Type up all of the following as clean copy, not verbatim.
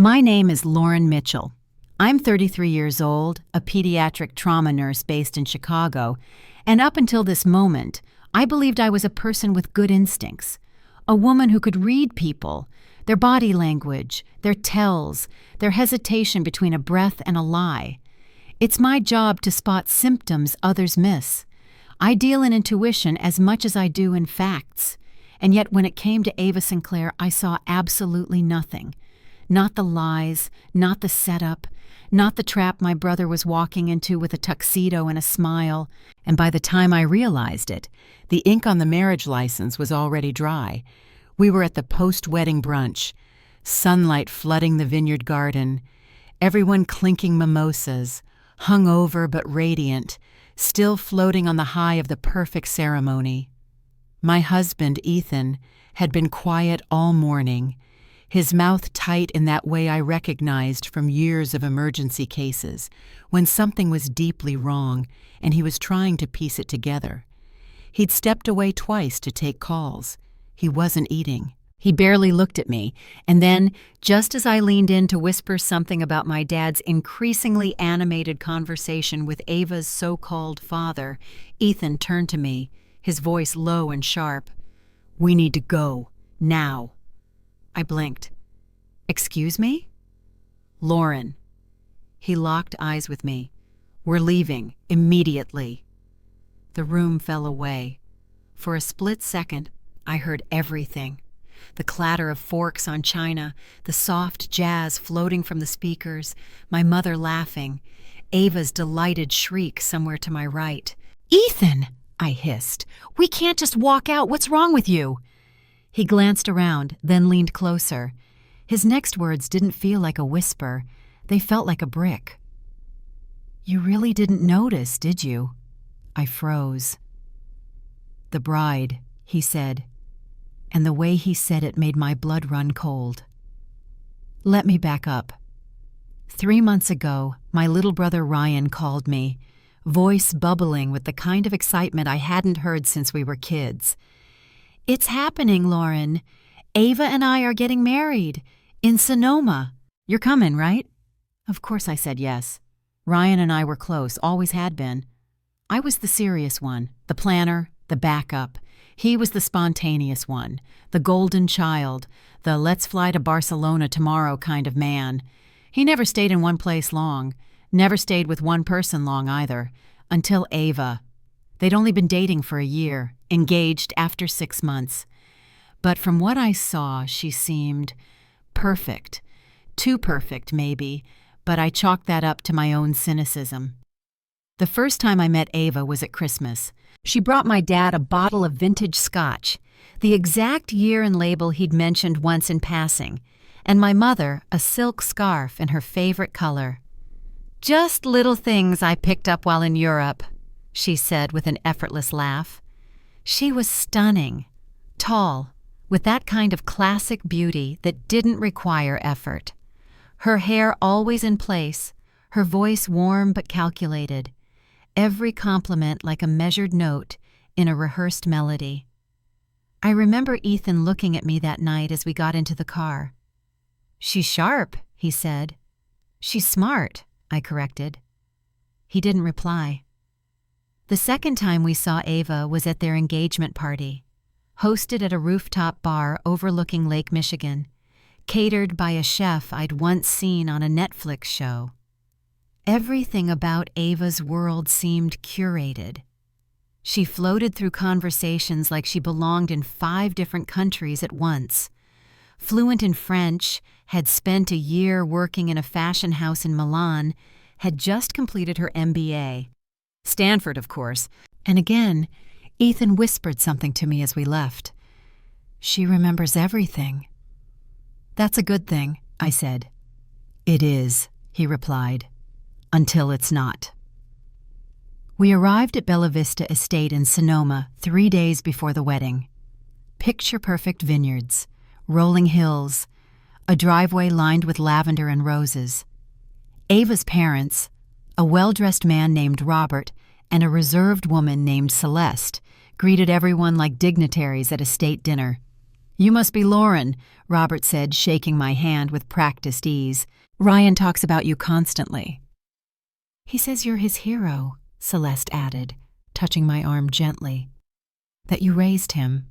My name is Lauren Mitchell. I'm 33 years old, a pediatric trauma nurse based in Chicago, and up until this moment, I believed I was a person with good instincts, a woman who could read people, their body language, their tells, their hesitation between a breath and a lie. It's my job to spot symptoms others miss. I deal in intuition as much as I do in facts, and yet when it came to Ava Sinclair, I saw absolutely nothing. Not the lies, not the setup, not the trap my brother was walking into with a tuxedo and a smile. And by the time I realized it, the ink on the marriage license was already dry. We were at the post-wedding brunch, sunlight flooding the vineyard garden, everyone clinking mimosas, hungover but radiant, still floating on the high of the perfect ceremony. My husband, Ethan, had been quiet all morning, his mouth tight in that way I recognized from years of emergency cases, when something was deeply wrong and he was trying to piece it together. He'd stepped away twice to take calls. He wasn't eating. He barely looked at me, and then, just as I leaned in to whisper something about my dad's increasingly animated conversation with Ava's so-called father, Ethan turned to me, his voice low and sharp. "We need to go, now." I blinked. "Excuse me?" "Lauren." He locked eyes with me. "We're leaving, immediately." The room fell away. For a split second, I heard everything. The clatter of forks on china, the soft jazz floating from the speakers, my mother laughing, Ava's delighted shriek somewhere to my right. "Ethan!" I hissed. "We can't just walk out. What's wrong with you?" He glanced around, then leaned closer. His next words didn't feel like a whisper. They felt like a brick. "You really didn't notice, did you?" I froze. "The bride," he said, and the way he said it made my blood run cold. Let me back up. 3 months ago, my little brother Ryan called me, voice bubbling with the kind of excitement I hadn't heard since we were kids. "It's happening, Lauren. Ava and I are getting married. In Sonoma. You're coming, right?" Of course I said yes. Ryan and I were close, always had been. I was the serious one, the planner, the backup. He was the spontaneous one, the golden child, the let's fly to Barcelona tomorrow kind of man. He never stayed in one place long, never stayed with one person long either, until Ava. They'd only been dating for a year, engaged after 6 months. But from what I saw, she seemed perfect. Too perfect, maybe, but I chalked that up to my own cynicism. The first time I met Ava was at Christmas. She brought my dad a bottle of vintage scotch, the exact year and label he'd mentioned once in passing, and my mother a silk scarf in her favorite color. "Just little things I picked up while in Europe," she said with an effortless laugh. She was stunning, tall, with that kind of classic beauty that didn't require effort. Her hair always in place, her voice warm but calculated, every compliment like a measured note in a rehearsed melody. I remember Ethan looking at me that night as we got into the car. "She's sharp," he said. "She's smart," I corrected. He didn't reply. The second time we saw Ava was at their engagement party, hosted at a rooftop bar overlooking Lake Michigan, catered by a chef I'd once seen on a Netflix show. Everything about Ava's world seemed curated. She floated through conversations like she belonged in 5 different countries at once. Fluent in French, had spent a year working in a fashion house in Milan, had just completed her MBA. Stanford, of course. And again, Ethan whispered something to me as we left. "She remembers everything." "That's a good thing," I said. "It is," he replied. "Until it's not." We arrived at Bella Vista Estate in Sonoma 3 days before the wedding. Picture-perfect vineyards, rolling hills, a driveway lined with lavender and roses. Ava's parents, a well-dressed man named Robert and a reserved woman named Celeste, greeted everyone like dignitaries at a state dinner. "You must be Lauren," Robert said, shaking my hand with practiced ease. "Ryan talks about you constantly." "He says you're his hero," Celeste added, touching my arm gently. "That you raised him."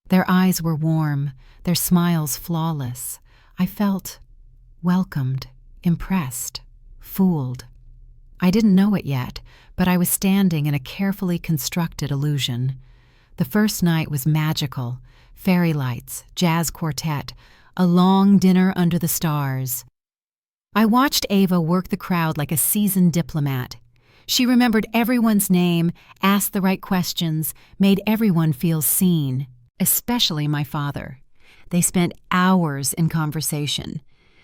Their eyes were warm, their smiles flawless. I felt welcomed, impressed, fooled. I didn't know it yet, but I was standing in a carefully constructed illusion. The first night was magical. Fairy lights, jazz quartet, a long dinner under the stars. I watched Ava work the crowd like a seasoned diplomat. She remembered everyone's name, asked the right questions, made everyone feel seen, especially my father. They spent hours in conversation.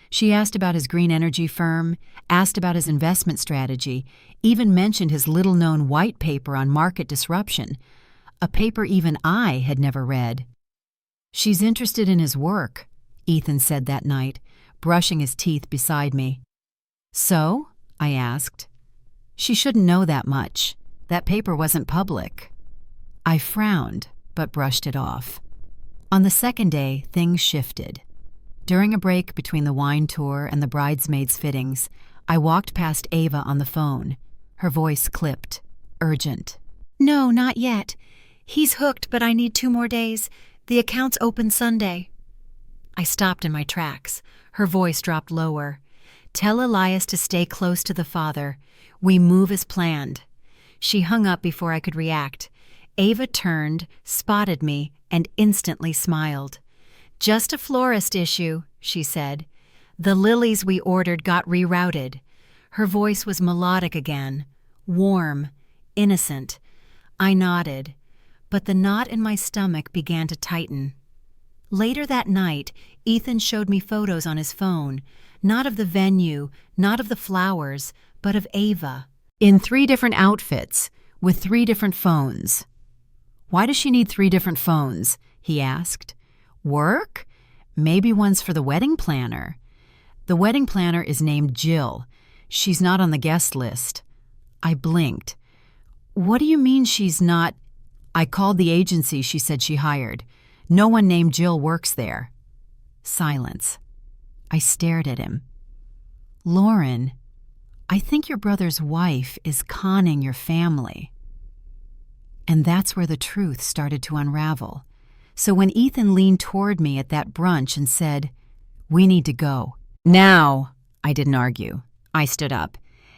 She asked about his green energy firm, asked about his investment strategy, even mentioned his little-known white paper on market disruption, a paper even I had never read. "She's interested in his work," Ethan said that night, brushing his teeth beside me. "So?" I asked. "She shouldn't know that much. That paper wasn't public." I frowned, but brushed it off. On the second day, things shifted. During a break between the wine tour and the bridesmaids' fittings, I walked past Ava on the phone. Her voice clipped, urgent. "No, not yet. He's hooked, but I need 2 more days. The account's open Sunday." I stopped in my tracks. Her voice dropped lower. "Tell Elias to stay close to the father. We move as planned." She hung up before I could react. Ava turned, spotted me, and instantly smiled. "Just a florist issue," she said. "The lilies we ordered got rerouted." Her voice was melodic again, warm, innocent. I nodded, but the knot in my stomach began to tighten. Later that night, Ethan showed me photos on his phone, not of the venue, not of the flowers, but of Ava, in 3 different outfits, with 3 different phones. "Why does she need 3 different phones?" he asked. "Work? Maybe one's for the wedding planner." "The wedding planner is named Jill. She's not on the guest list." I blinked. "What do you mean she's not?" "I called the agency she said she hired. No one named Jill works there." Silence. I stared at him. "Lauren, I think your brother's wife is conning your family." And that's where the truth started to unravel. So when Ethan leaned toward me at that brunch and said, "We need to go." "Now!" I didn't argue. I stood up,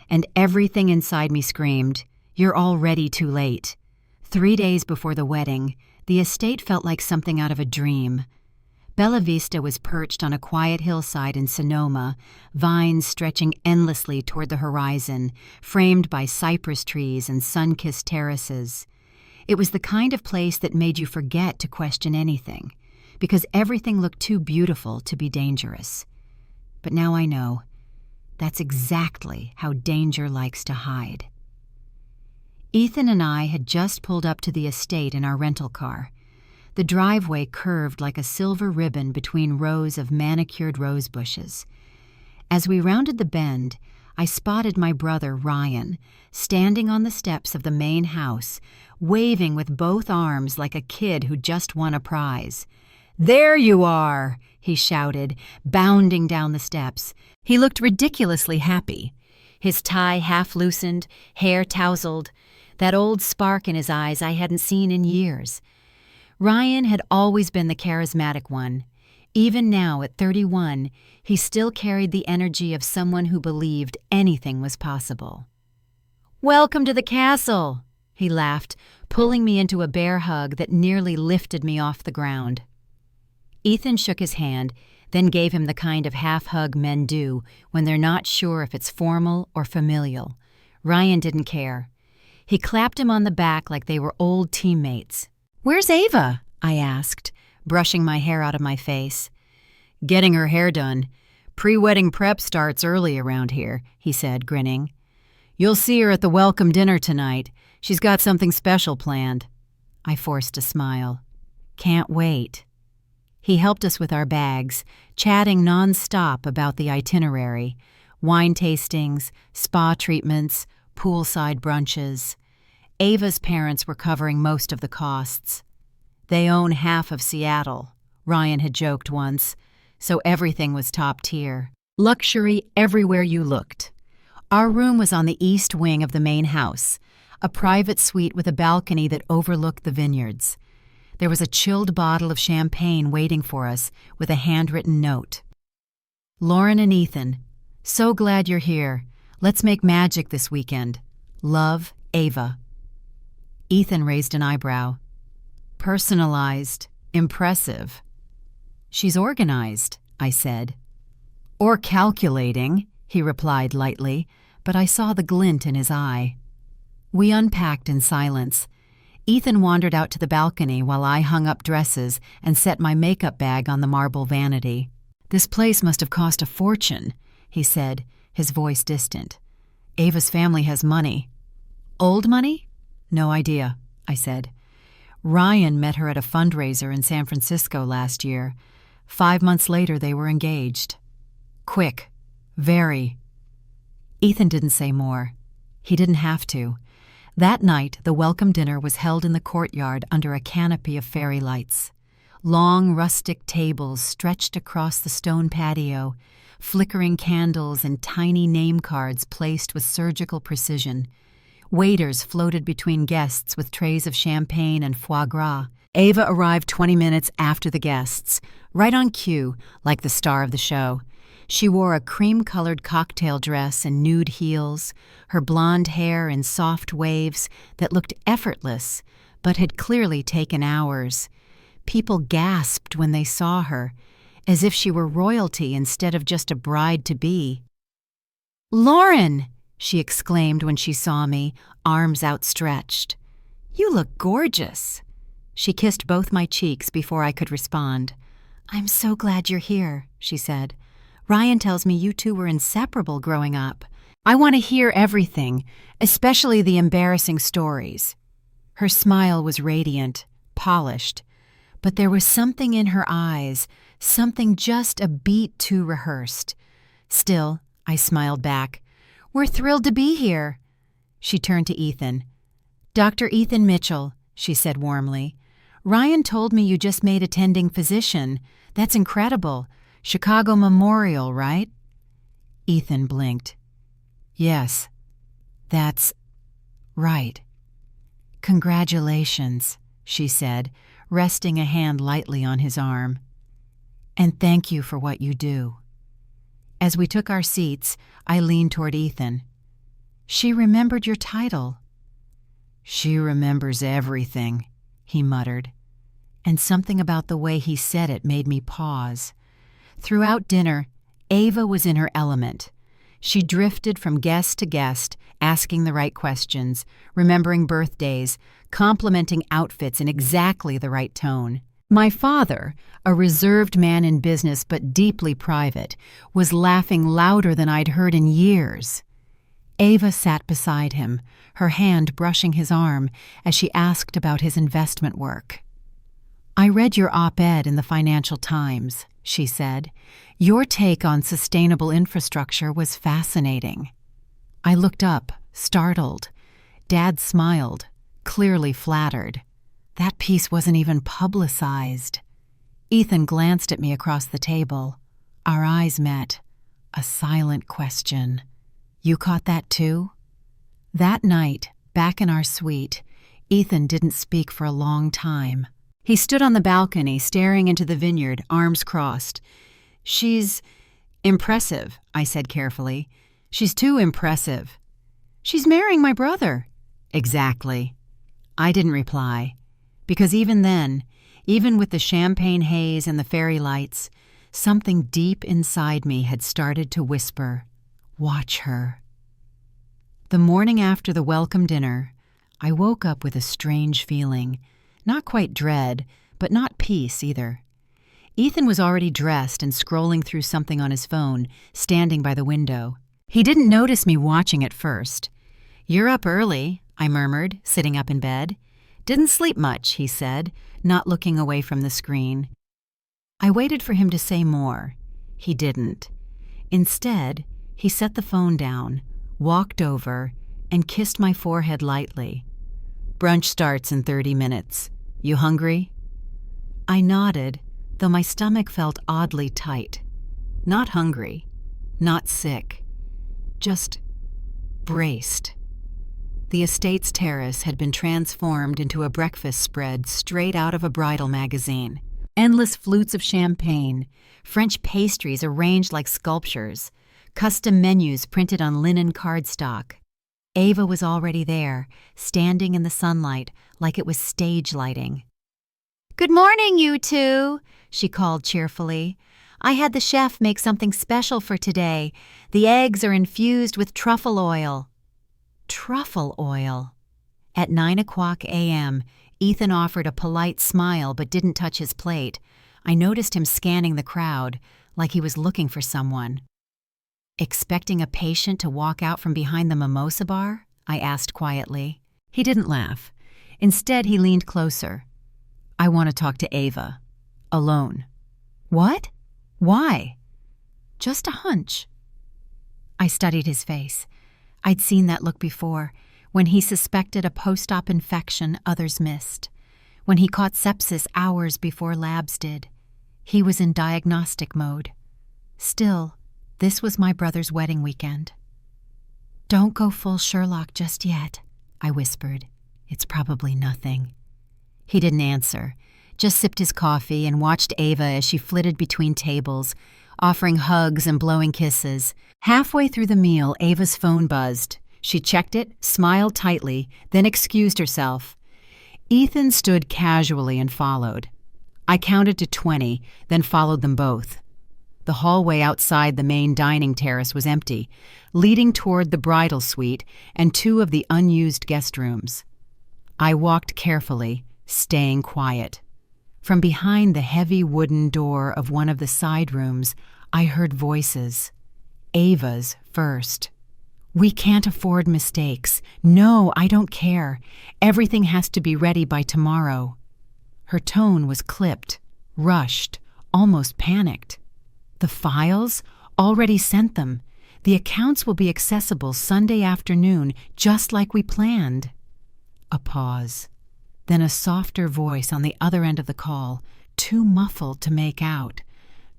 and everything inside me screamed, "You're already too late." 3 days before the wedding, the estate felt like something out of a dream. Bella Vista was perched on a quiet hillside in Sonoma, vines stretching endlessly toward the horizon, framed by cypress trees and sun-kissed terraces. It was the kind of place that made you forget to question anything, because everything looked too beautiful to be dangerous. But now I know. That's exactly how danger likes to hide. Ethan and I had just pulled up to the estate in our rental car. The driveway curved like a silver ribbon between rows of manicured rose bushes. As we rounded the bend, I spotted my brother, Ryan, standing on the steps of the main house, waving with both arms like a kid who just won a prize. "There you are!" he shouted, bounding down the steps. He looked ridiculously happy. His tie half loosened, hair tousled, that old spark in his eyes I hadn't seen in years. Ryan had always been the charismatic one. Even now, at 31, he still carried the energy of someone who believed anything was possible. "Welcome to the castle," he laughed, pulling me into a bear hug that nearly lifted me off the ground. Ethan shook his hand, then gave him the kind of half-hug men do when they're not sure if it's formal or familial. Ryan didn't care. He clapped him on the back like they were old teammates. "Where's Ava?" I asked, brushing my hair out of my face. "Getting her hair done. Pre-wedding prep starts early around here," he said, grinning. "You'll see her at the welcome dinner tonight. She's got something special planned." I forced a smile. "Can't wait." He helped us with our bags, chatting non-stop about the itinerary, wine tastings, spa treatments, poolside brunches. Ava's parents were covering most of the costs. They own half of Seattle. Ryan had joked once, so everything was top tier. Luxury everywhere you looked. Our room was on the east wing of the main house, a private suite with a balcony that overlooked the vineyards. There was a chilled bottle of champagne waiting for us with a handwritten note. Lauren and Ethan, so glad you're here. Let's make magic this weekend. Love, Ava. Ethan raised an eyebrow. Personalized, impressive. She's organized, I said. Or calculating, he replied lightly, but I saw the glint in his eye. We unpacked in silence. Ethan wandered out to the balcony while I hung up dresses and set my makeup bag on the marble vanity. This place must have cost a fortune, he said, his voice distant. Ava's family has money. Old money? No idea, I said. Ryan met her at a fundraiser in San Francisco last year. 5 months later, they were engaged. Quick. Very. Ethan didn't say more. He didn't have to. That night, the welcome dinner was held in the courtyard under a canopy of fairy lights. Long, rustic tables stretched across the stone patio, flickering candles and tiny name cards placed with surgical precision. Waiters floated between guests with trays of champagne and foie gras. Ava arrived 20 minutes after the guests, right on cue, like the star of the show. She wore a cream-colored cocktail dress and nude heels, her blonde hair in soft waves that looked effortless, but had clearly taken hours. People gasped when they saw her, as if she were royalty instead of just a bride-to-be. "Lauren!" she exclaimed when she saw me, arms outstretched. "You look gorgeous." She kissed both my cheeks before I could respond. "I'm so glad you're here," she said. "Ryan tells me you two were inseparable growing up. I want to hear everything, especially the embarrassing stories." Her smile was radiant, polished, but there was something in her eyes, something just a beat too rehearsed. Still, I smiled back. "We're thrilled to be here." She turned to Ethan. "Dr. Ethan Mitchell," she said warmly. "Ryan told me you just made attending physician. That's incredible. Chicago Memorial, right?" Ethan blinked. "Yes, that's right." "Congratulations," she said, resting a hand lightly on his arm. "And thank you for what you do." As we took our seats, I leaned toward Ethan. "She remembered your title." "She remembers everything," he muttered. And something about the way he said it made me pause. Throughout dinner, Ava was in her element. She drifted from guest to guest, asking the right questions, remembering birthdays, complimenting outfits in exactly the right tone. My father, a reserved man in business but deeply private, was laughing louder than I'd heard in years. Ava sat beside him, her hand brushing his arm as she asked about his investment work. "I read your op-ed in the Financial Times," she said. "Your take on sustainable infrastructure was fascinating." I looked up, startled. Dad smiled, clearly flattered. That piece wasn't even publicized. Ethan glanced at me across the table. Our eyes met. A silent question. "You caught that too?" That night, back in our suite, Ethan didn't speak for a long time. He stood on the balcony, staring into the vineyard, arms crossed. "She's impressive," I said carefully. "She's too impressive." "She's marrying my brother." "Exactly." I didn't reply, because even then, even with the champagne haze and the fairy lights, something deep inside me had started to whisper, "Watch her." The morning after the welcome dinner, I woke up with a strange feeling. Not quite dread, but not peace either. Ethan was already dressed and scrolling through something on his phone, standing by the window. He didn't notice me watching at first. "You're up early," I murmured, sitting up in bed. "Didn't sleep much," he said, not looking away from the screen. I waited for him to say more. He didn't. Instead, he set the phone down, walked over, and kissed my forehead lightly. "Brunch starts in 30 minutes. You hungry?" I nodded, though my stomach felt oddly tight. Not hungry, not sick, just braced. The estate's terrace had been transformed into a breakfast spread straight out of a bridal magazine. Endless flutes of champagne, French pastries arranged like sculptures, custom menus printed on linen cardstock. Ava was already there, standing in the sunlight like it was stage lighting. "Good morning, you two," she called cheerfully. "I had the chef make something special for today. The eggs are infused with truffle oil." Truffle oil. At 9:00 a.m., Ethan offered a polite smile but didn't touch his plate. I noticed him scanning the crowd, like he was looking for someone. "Expecting a patient to walk out from behind the mimosa bar?" I asked quietly. He didn't laugh. Instead, he leaned closer. "I want to talk to Ava. Alone." "What? Why?" "Just a hunch." I studied his face. I'd seen that look before, when he suspected a post-op infection others missed, when he caught sepsis hours before labs did. He was in diagnostic mode. Still, this was my brother's wedding weekend. "Don't go full Sherlock just yet," I whispered. "It's probably nothing." He didn't answer, just sipped his coffee and watched Ava as she flitted between tables, offering hugs and blowing kisses. Halfway through the meal, Ava's phone buzzed. She checked it, smiled tightly, then excused herself. Ethan stood casually and followed. I counted to 20, then followed them both. The hallway outside the main dining terrace was empty, leading toward the bridal suite and 2 of the unused guest rooms. I walked carefully, staying quiet. From behind the heavy wooden door of one of the side rooms, I heard voices. Ava's first. "We can't afford mistakes. No, I don't care. Everything has to be ready by tomorrow." Her tone was clipped, rushed, almost panicked. "The files? Already sent them. The accounts will be accessible Sunday afternoon, just like we planned." A pause. Then a softer voice on the other end of the call, too muffled to make out.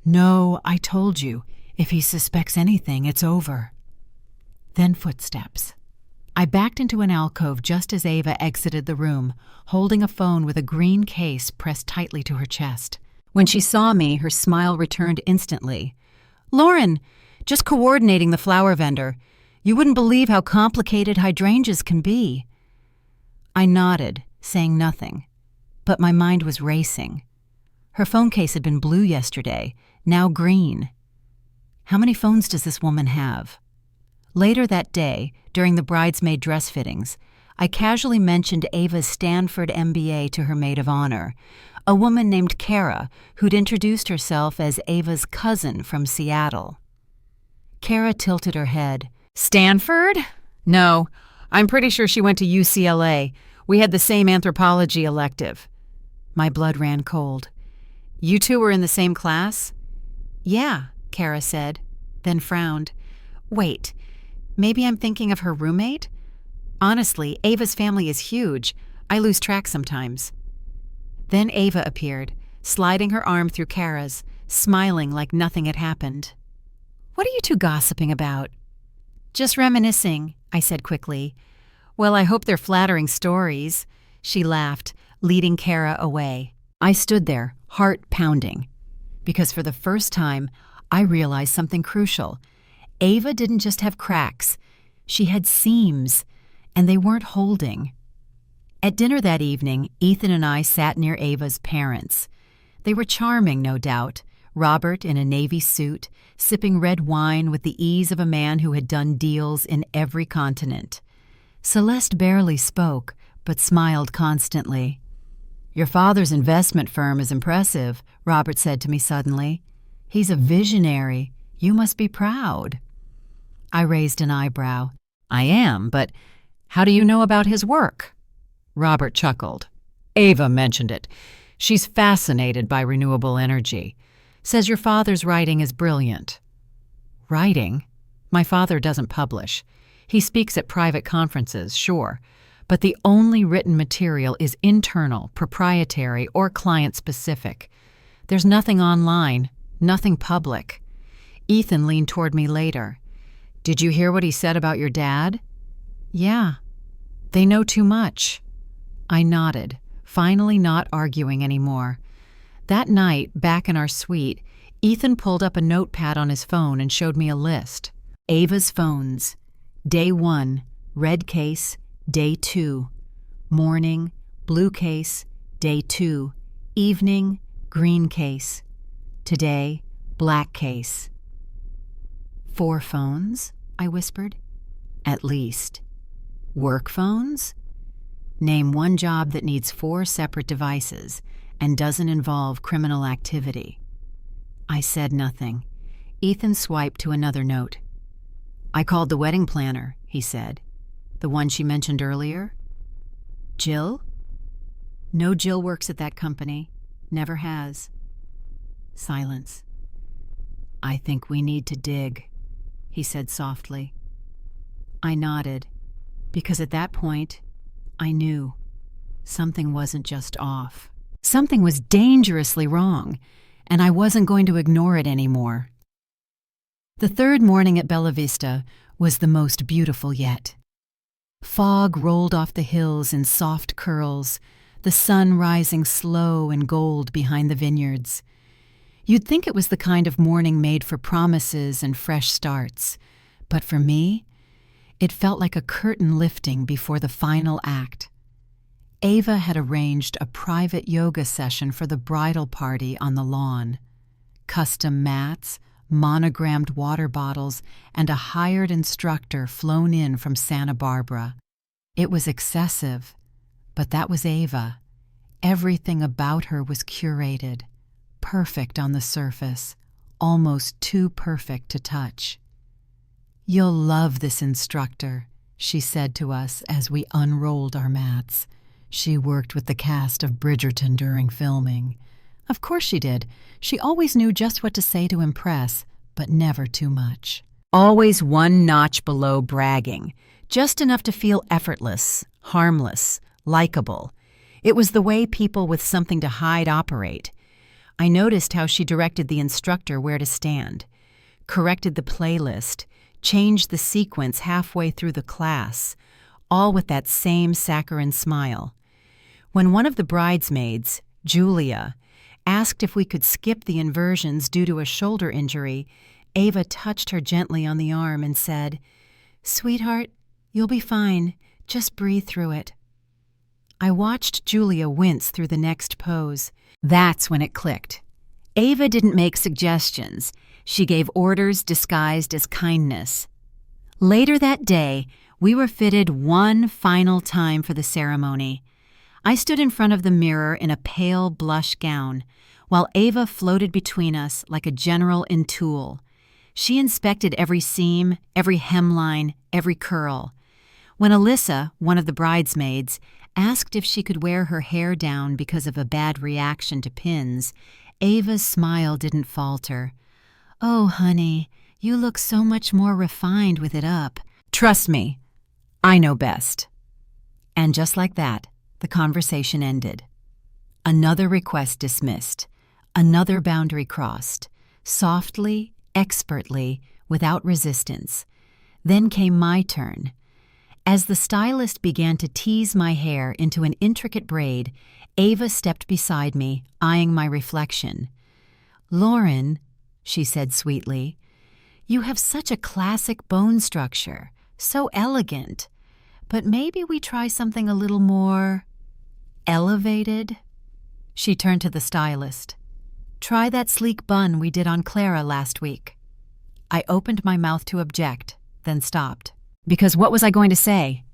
"No, I told you. If he suspects anything, it's over." Then footsteps. I backed into an alcove just as Ava exited the room, holding a phone with a green case pressed tightly to her chest. When she saw me, her smile returned instantly. "Lauren, just coordinating the flower vendor. You wouldn't believe how complicated hydrangeas can be." I nodded, saying nothing, but my mind was racing. Her phone case had been blue yesterday, now green. How many phones does this woman have? Later that day, during the bridesmaid dress fittings, I casually mentioned Ava's Stanford MBA to her maid of honor, a woman named Kara who'd introduced herself as Ava's cousin from Seattle. Kara tilted her head. "Stanford? No, I'm pretty sure she went to UCLA. We had the same anthropology elective." My blood ran cold. "You two were in the same class?" "Yeah," Kara said, then frowned. "Wait, maybe I'm thinking of her roommate? Honestly, Ava's family is huge. I lose track sometimes." Then Ava appeared, sliding her arm through Kara's, smiling like nothing had happened. "What are you two gossiping about?" "Just reminiscing," I said quickly. "Well, I hope they're flattering stories." She laughed, leading Kara away. I stood there, heart pounding, because for the first time, I realized something crucial. Ava didn't just have cracks. She had seams, and they weren't holding. At dinner that evening, Ethan and I sat near Ava's parents. They were charming, no doubt. Robert in a navy suit, sipping red wine with the ease of a man who had done deals in every continent. Celeste barely spoke, but smiled constantly. "Your father's investment firm is impressive," Robert said to me suddenly. "He's a visionary. You must be proud." I raised an eyebrow. "I am, but how do you know about his work?" Robert chuckled. "Ava mentioned it. She's fascinated by renewable energy. Says your father's writing is brilliant." "Writing? My father doesn't publish. He speaks at private conferences, sure, but the only written material is internal, proprietary, or client-specific. There's nothing online, nothing public. Ethan leaned toward me later. Did you hear what he said about your dad? Yeah. They know too much. I nodded, finally not arguing anymore. That night, back in our suite, Ethan pulled up a notepad on his phone and showed me a list. Ava's phones. Day 1, red case. Day 2, morning, blue case. Day 2, evening, green case. Today, black case. 4 phones? I whispered. At least. Work phones? Name one job that needs 4 separate devices and doesn't involve criminal activity. I said nothing. Ethan swiped to another note. I called the wedding planner, he said. The one she mentioned earlier? Jill? No, Jill works at that company. Never has. Silence. I think we need to dig, he said softly. I nodded, because at that point, I knew something wasn't just off. Something was dangerously wrong, and I wasn't going to ignore it anymore. The third morning at Bella Vista was the most beautiful yet. Fog rolled off the hills in soft curls, the sun rising slow and gold behind the vineyards. You'd think it was the kind of morning made for promises and fresh starts, but for me, it felt like a curtain lifting before the final act. Ava had arranged a private yoga session for the bridal party on the lawn. Custom mats, monogrammed water bottles, and a hired instructor flown in from Santa Barbara. It was excessive, but that was Ava. Everything about her was curated, perfect on the surface, almost too perfect to touch. You'll love this instructor, she said to us as we unrolled our mats. She worked with the cast of Bridgerton during filming. Of course she did. She always knew just what to say to impress, but never too much. Always one notch below bragging, just enough to feel effortless, harmless, likable. It was the way people with something to hide operate. I noticed how she directed the instructor where to stand, corrected the playlist, changed the sequence halfway through the class, all with that same saccharine smile. When one of the bridesmaids, Julia, asked if we could skip the inversions due to a shoulder injury, Ava touched her gently on the arm and said, "Sweetheart, you'll be fine. Just breathe through it." I watched Julia wince through the next pose. That's when it clicked. Ava didn't make suggestions. She gave orders disguised as kindness. Later that day, we were fitted one final time for the ceremony. I stood in front of the mirror in a pale blush gown, while Ava floated between us like a general in tulle. She inspected every seam, every hemline, every curl. When Alyssa, one of the bridesmaids, asked if she could wear her hair down because of a bad reaction to pins, Ava's smile didn't falter. "Oh, honey, you look so much more refined with it up. Trust me, I know best." And just like that, the conversation ended. Another request dismissed, another boundary crossed, softly, expertly, without resistance. Then came my turn. As the stylist began to tease my hair into an intricate braid, Ava stepped beside me, eyeing my reflection. "Lauren," she said sweetly, "you have such a classic bone structure, so elegant. But maybe we try something a little more elevated?" She turned to the stylist. "Try that sleek bun we did on Clara last week." I opened my mouth to object, then stopped. Because what was I going to say?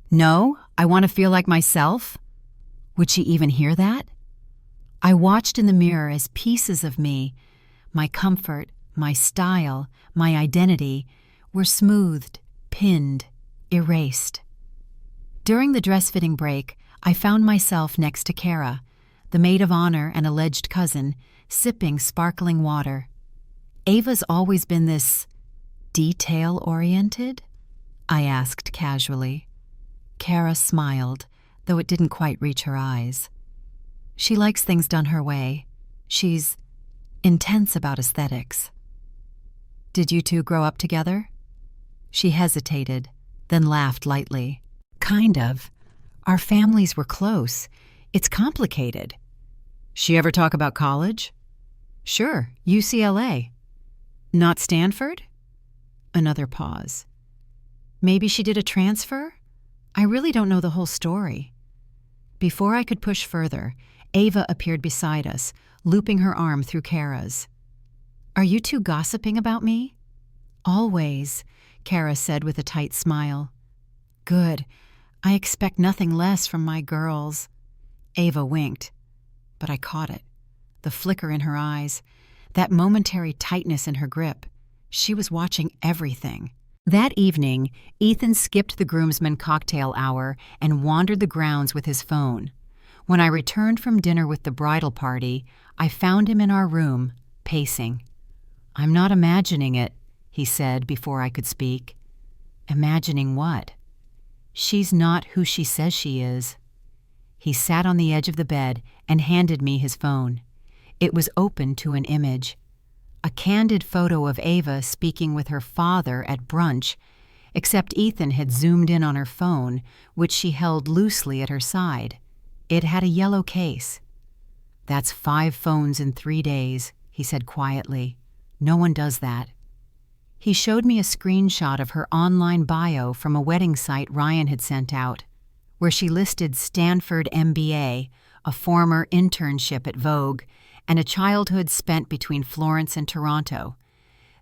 No, I want to feel like myself? Would she even hear that? I watched in the mirror as pieces of me, my comfort, my style, my identity, were smoothed, pinned, erased. During the dress-fitting break, I found myself next to Kara, the maid of honor and alleged cousin, sipping sparkling water. Ava's always been this detail-oriented? I asked casually. Kara smiled, though it didn't quite reach her eyes. She likes things done her way. She's intense about aesthetics. Did you two grow up together? She hesitated, then laughed lightly. Kind of. Our families were close. It's complicated. She ever talk about college? Sure, UCLA. Not Stanford? Another pause. Maybe she did a transfer? I really don't know the whole story. Before I could push further, Ava appeared beside us, looping her arm through Kara's. Are you two gossiping about me? Always, Kara said with a tight smile. Good. I expect nothing less from my girls. Ava winked, but I caught it. The flicker in her eyes, that momentary tightness in her grip. She was watching everything. That evening, Ethan skipped the groomsmen cocktail hour and wandered the grounds with his phone. When I returned from dinner with the bridal party, I found him in our room, pacing. I'm not imagining it, he said before I could speak. Imagining what? She's not who she says she is. He sat on the edge of the bed and handed me his phone. It was open to an image. A candid photo of Ava speaking with her father at brunch, except Ethan had zoomed in on her phone, which she held loosely at her side. It had a yellow case. That's 5 phones in 3 days, he said quietly. No one does that. He showed me a screenshot of her online bio from a wedding site Ryan had sent out, where she listed Stanford MBA, a former internship at Vogue, and a childhood spent between Florence and Toronto.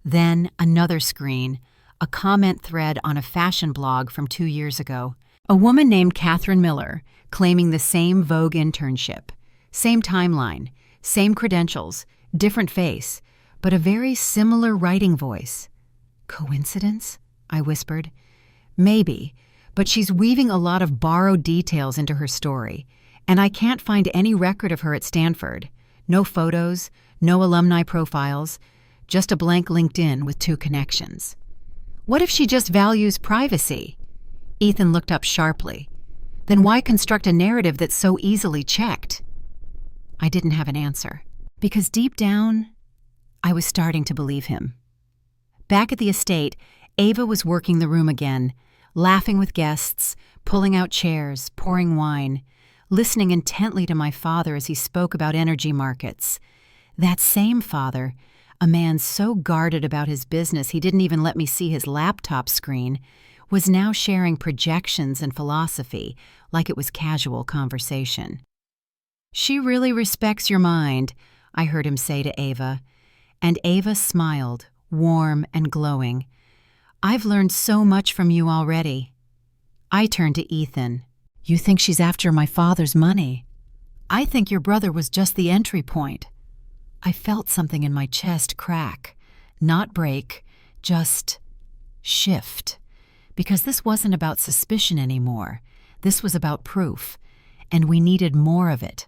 Then another screen, a comment thread on a fashion blog from 2 years ago. A woman named Catherine Miller, claiming the same Vogue internship. Same timeline, same credentials, different face, but a very similar writing voice. Coincidence? I whispered. Maybe, but she's weaving a lot of borrowed details into her story, and I can't find any record of her at Stanford. No photos, no alumni profiles, just a blank LinkedIn with 2 connections. What if she just values privacy? Ethan looked up sharply. Then why construct a narrative that's so easily checked? I didn't have an answer, because deep down, I was starting to believe him. Back at the estate, Ava was working the room again, laughing with guests, pulling out chairs, pouring wine, listening intently to my father as he spoke about energy markets. That same father, a man so guarded about his business he didn't even let me see his laptop screen, was now sharing projections and philosophy like it was casual conversation. She really respects your mind, I heard him say to Ava, and Ava smiled, warm and glowing. I've learned so much from you already. I turned to Ethan. You think she's after my father's money? I think your brother was just the entry point. I felt something in my chest crack, not break, just shift. Because this wasn't about suspicion anymore. This was about proof, and we needed more of it.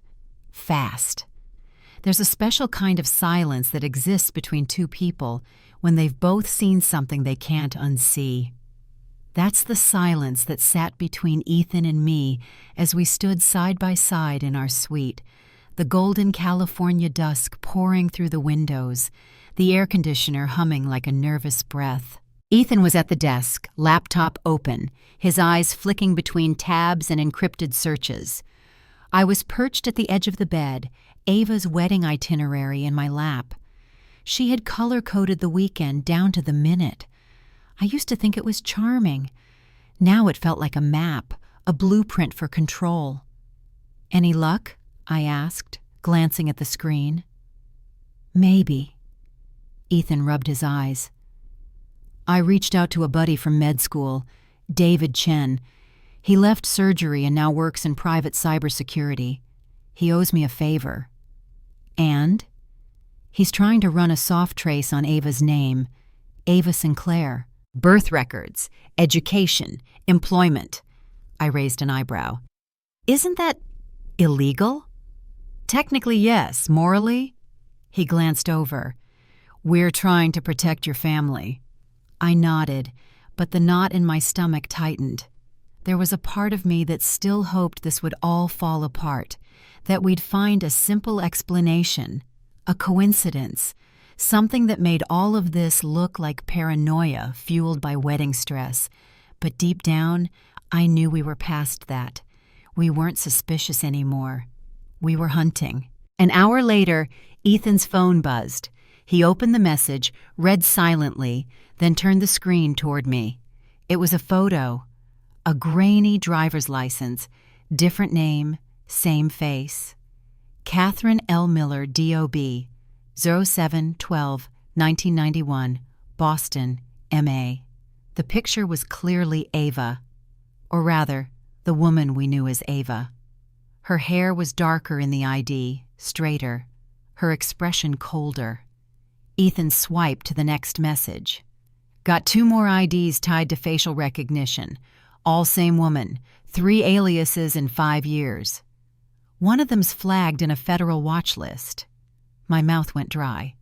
Fast. There's a special kind of silence that exists between 2 people when they've both seen something they can't unsee. That's the silence that sat between Ethan and me as we stood side by side in our suite, the golden California dusk pouring through the windows, the air conditioner humming like a nervous breath. Ethan was at the desk, laptop open, his eyes flicking between tabs and encrypted searches. I was perched at the edge of the bed, Ava's wedding itinerary in my lap. She had color-coded the weekend down to the minute. I used to think it was charming. Now it felt like a map, a blueprint for control. Any luck? I asked, glancing at the screen. Maybe. Ethan rubbed his eyes. I reached out to a buddy from med school, David Chen. He left surgery and now works in private cybersecurity. He owes me a favor. And? He's trying to run a soft trace on Ava's name, Ava Sinclair. Birth records, education, employment. I raised an eyebrow. Isn't that illegal? Technically, yes. Morally? He glanced over. We're trying to protect your family. I nodded, but the knot in my stomach tightened. There was a part of me that still hoped this would all fall apart, that we'd find a simple explanation, A coincidence. Something that made all of this look like paranoia fueled by wedding stress. But deep down, I knew we were past that. We weren't suspicious anymore. We were hunting. An hour later, Ethan's phone buzzed. He opened the message, read silently, then turned the screen toward me. It was a photo. A grainy driver's license. Different name, same face. Catherine L. Miller, D.O.B., 07/12/1991, Boston, M.A. The picture was clearly Ava, or rather, the woman we knew as Ava. Her hair was darker in the ID, straighter, her expression colder. Ethan swiped to the next message. Got 2 more IDs tied to facial recognition. All same woman, 3 aliases in 5 years. One of them's flagged in a federal watch list. My mouth went dry.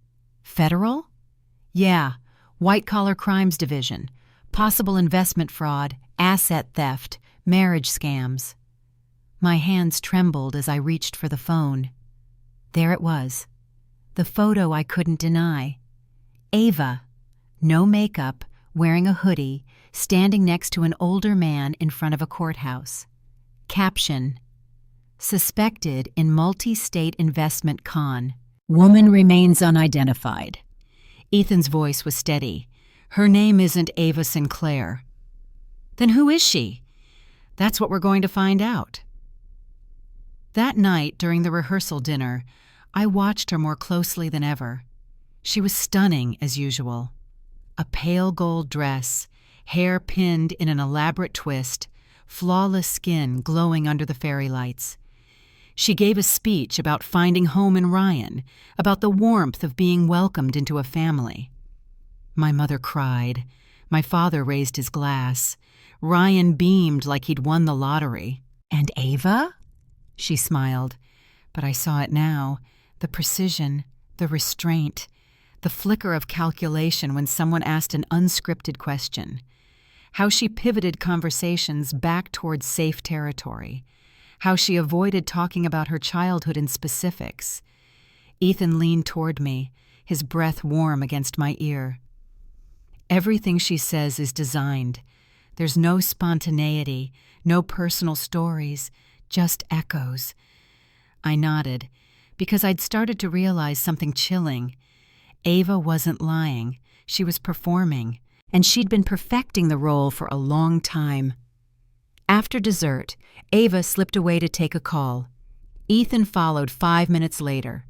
Federal? Yeah, white-collar crimes division. Possible investment fraud, asset theft, marriage scams. My hands trembled as I reached for the phone. There it was. The photo I couldn't deny. Ava, no makeup, wearing a hoodie, standing next to an older man in front of a courthouse. Caption: Suspected in multi-state investment con. Woman remains unidentified. Ethan's voice was steady. Her name isn't Ava Sinclair. Then who is she? That's what we're going to find out. That night, during the rehearsal dinner, I watched her more closely than ever. She was stunning, as usual. A pale gold dress, hair pinned in an elaborate twist, flawless skin glowing under the fairy lights. She gave a speech about finding home in Ryan, about the warmth of being welcomed into a family. My mother cried. My father raised his glass. Ryan beamed like he'd won the lottery. And Ava? She smiled. But I saw it now. The precision, the restraint, the flicker of calculation when someone asked an unscripted question. How she pivoted conversations back towards safe territory. How she avoided talking about her childhood in specifics. Ethan leaned toward me, his breath warm against my ear. Everything she says is designed. There's no spontaneity, no personal stories, just echoes. I nodded, because I'd started to realize something chilling. Ava wasn't lying. She was performing, and she'd been perfecting the role for a long time. After dessert, Ava slipped away to take a call. Ethan followed 5 minutes later.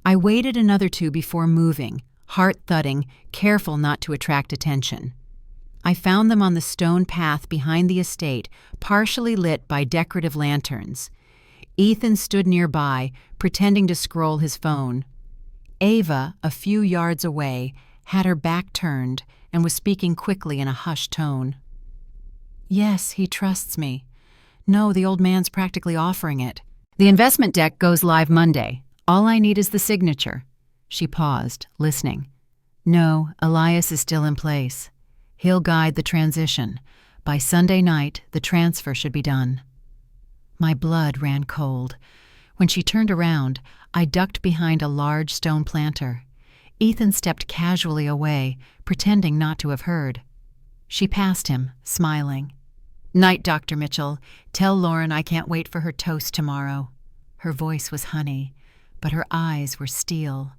I waited another 2 before moving, heart thudding, careful not to attract attention. I found them on the stone path behind the estate, partially lit by decorative lanterns. Ethan stood nearby, pretending to scroll his phone. Ava, a few yards away, had her back turned and was speaking quickly in a hushed tone. Yes, he trusts me. No, the old man's practically offering it. The investment deck goes live Monday. All I need is the signature. She paused, listening. No, Elias is still in place. He'll guide the transition. By Sunday night, the transfer should be done. My blood ran cold. When she turned around, I ducked behind a large stone planter. Ethan stepped casually away, pretending not to have heard. She passed him, smiling. Night, Dr. Mitchell. Tell Lauren I can't wait for her toast tomorrow. Her voice was honey, but her eyes were steel.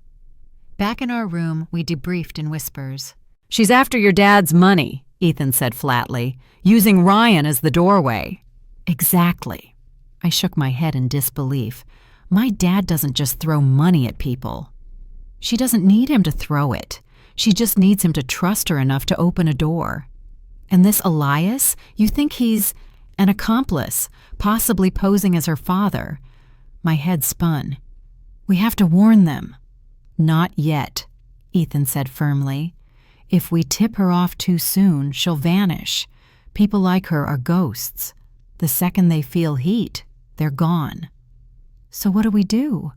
Back in our room, we debriefed in whispers. She's after your dad's money, Ethan said flatly, using Ryan as the doorway. Exactly. I shook my head in disbelief. My dad doesn't just throw money at people. She doesn't need him to throw it. She just needs him to trust her enough to open a door. And this Elias, you think he's an accomplice, possibly posing as her father. My head spun. We have to warn them. Not yet, Ethan said firmly. If we tip her off too soon, she'll vanish. People like her are ghosts. The second they feel heat, they're gone. So what do we do?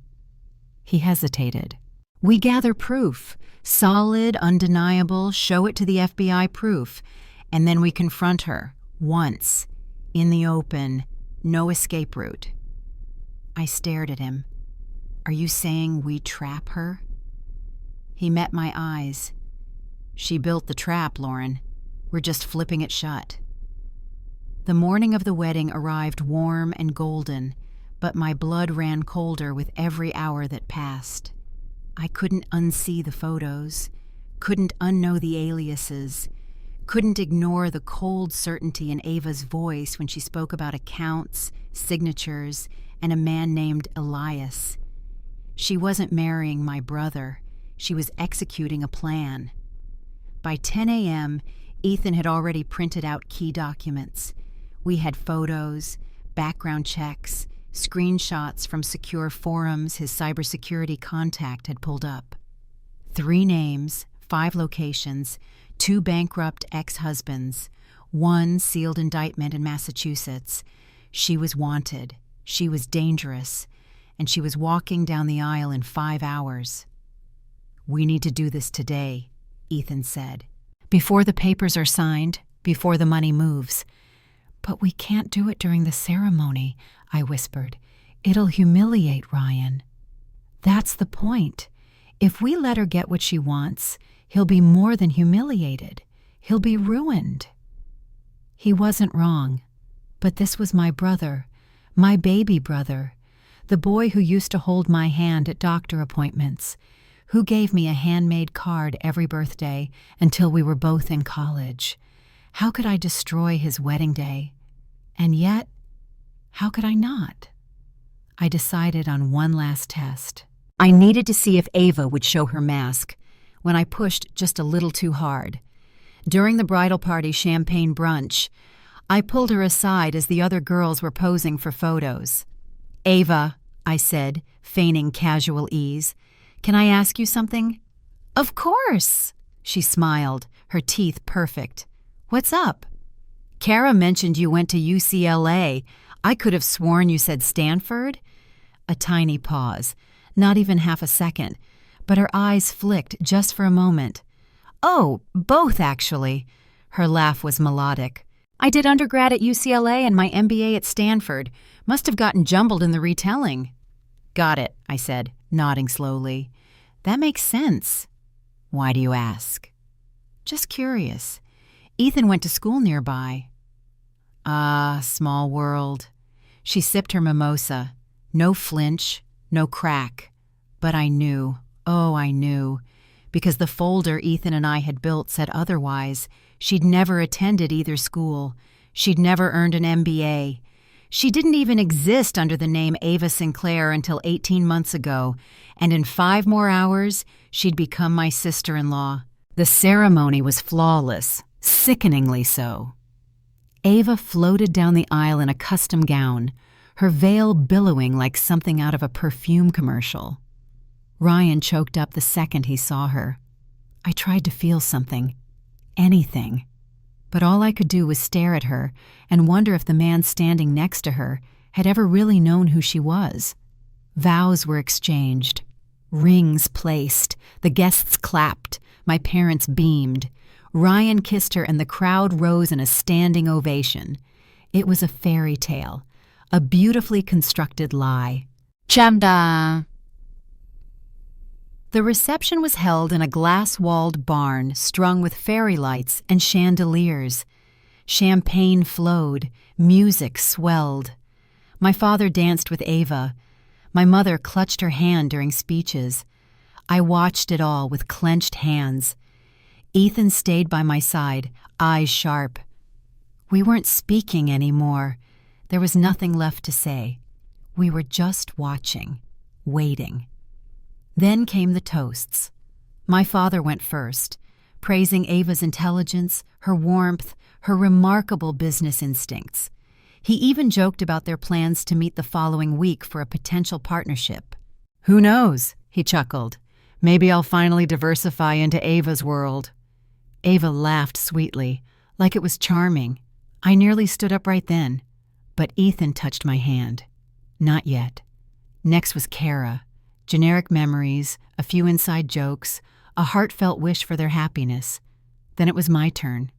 He hesitated. We gather proof. Solid, undeniable, show it to the FBI proof. And then we confront her, once, in the open, no escape route. I stared at him. Are you saying we trap her? He met my eyes. She built the trap, Lauren. We're just flipping it shut. The morning of the wedding arrived warm and golden, but my blood ran colder with every hour that passed. I couldn't unsee the photos, couldn't unknow the aliases, couldn't ignore the cold certainty in Ava's voice when she spoke about accounts, signatures, and a man named Elias. She wasn't marrying my brother. She was executing a plan. By 10 a.m., Ethan had already printed out key documents. We had photos, background checks, screenshots from secure forums his cybersecurity contact had pulled up. 3 names, 5 locations, 2 bankrupt ex-husbands, 1 sealed indictment in Massachusetts. She was wanted, she was dangerous, and she was walking down the aisle in 5 hours. "We need to do this today," Ethan said. "Before the papers are signed, before the money moves." "But we can't do it during the ceremony," I whispered. "It'll humiliate Ryan." "That's the point. If we let her get what she wants, he'll be more than humiliated. He'll be ruined." He wasn't wrong. But this was my brother, my baby brother, the boy who used to hold my hand at doctor appointments, who gave me a handmade card every birthday until we were both in college. How could I destroy his wedding day? And yet, how could I not? I decided on one last test. I needed to see if Ava would show her mask when I pushed just a little too hard. During the bridal party champagne brunch, I pulled her aside as the other girls were posing for photos. "Ava," I said, feigning casual ease, "can I ask you something?" "Of course," she smiled, her teeth perfect. "What's up?" "Kara mentioned you went to UCLA. I could have sworn you said Stanford." A tiny pause, not even half a second, but her eyes flicked just for a moment. "Oh, both, actually." Her laugh was melodic. "I did undergrad at UCLA and my MBA at Stanford. Must have gotten jumbled in the retelling." "Got it," I said, nodding slowly. "That makes sense." "Why do you ask?" "Just curious. Ethan went to school nearby." "Ah, small world." She sipped her mimosa. No flinch, no crack. But I knew, oh, I knew, because the folder Ethan and I had built said otherwise. She'd never attended either school. She'd never earned an MBA. She didn't even exist under the name Ava Sinclair until 18 months ago, and in 5 more hours, she'd become my sister-in-law. The ceremony was flawless, sickeningly so. Ava floated down the aisle in a custom gown, her veil billowing like something out of a perfume commercial. Ryan choked up the second he saw her. I tried to feel something, anything, but all I could do was stare at her and wonder if the man standing next to her had ever really known who she was. Vows were exchanged, rings placed, the guests clapped, my parents beamed. Ryan kissed her and the crowd rose in a standing ovation. It was a fairy tale, a beautifully constructed lie. Chamda! The reception was held in a glass-walled barn strung with fairy lights and chandeliers. Champagne flowed, music swelled. My father danced with Ava. My mother clutched her hand during speeches. I watched it all with clenched hands. Ethan stayed by my side, eyes sharp. We weren't speaking anymore. There was nothing left to say. We were just watching, waiting. Then came the toasts. My father went first, praising Ava's intelligence, her warmth, her remarkable business instincts. He even joked about their plans to meet the following week for a potential partnership. "Who knows?" he chuckled. "Maybe I'll finally diversify into Ava's world." Ava laughed sweetly, like it was charming. I nearly stood up right then, but Ethan touched my hand. Not yet. Next was Kara. Generic memories, a few inside jokes, a heartfelt wish for their happiness. Then it was my turn.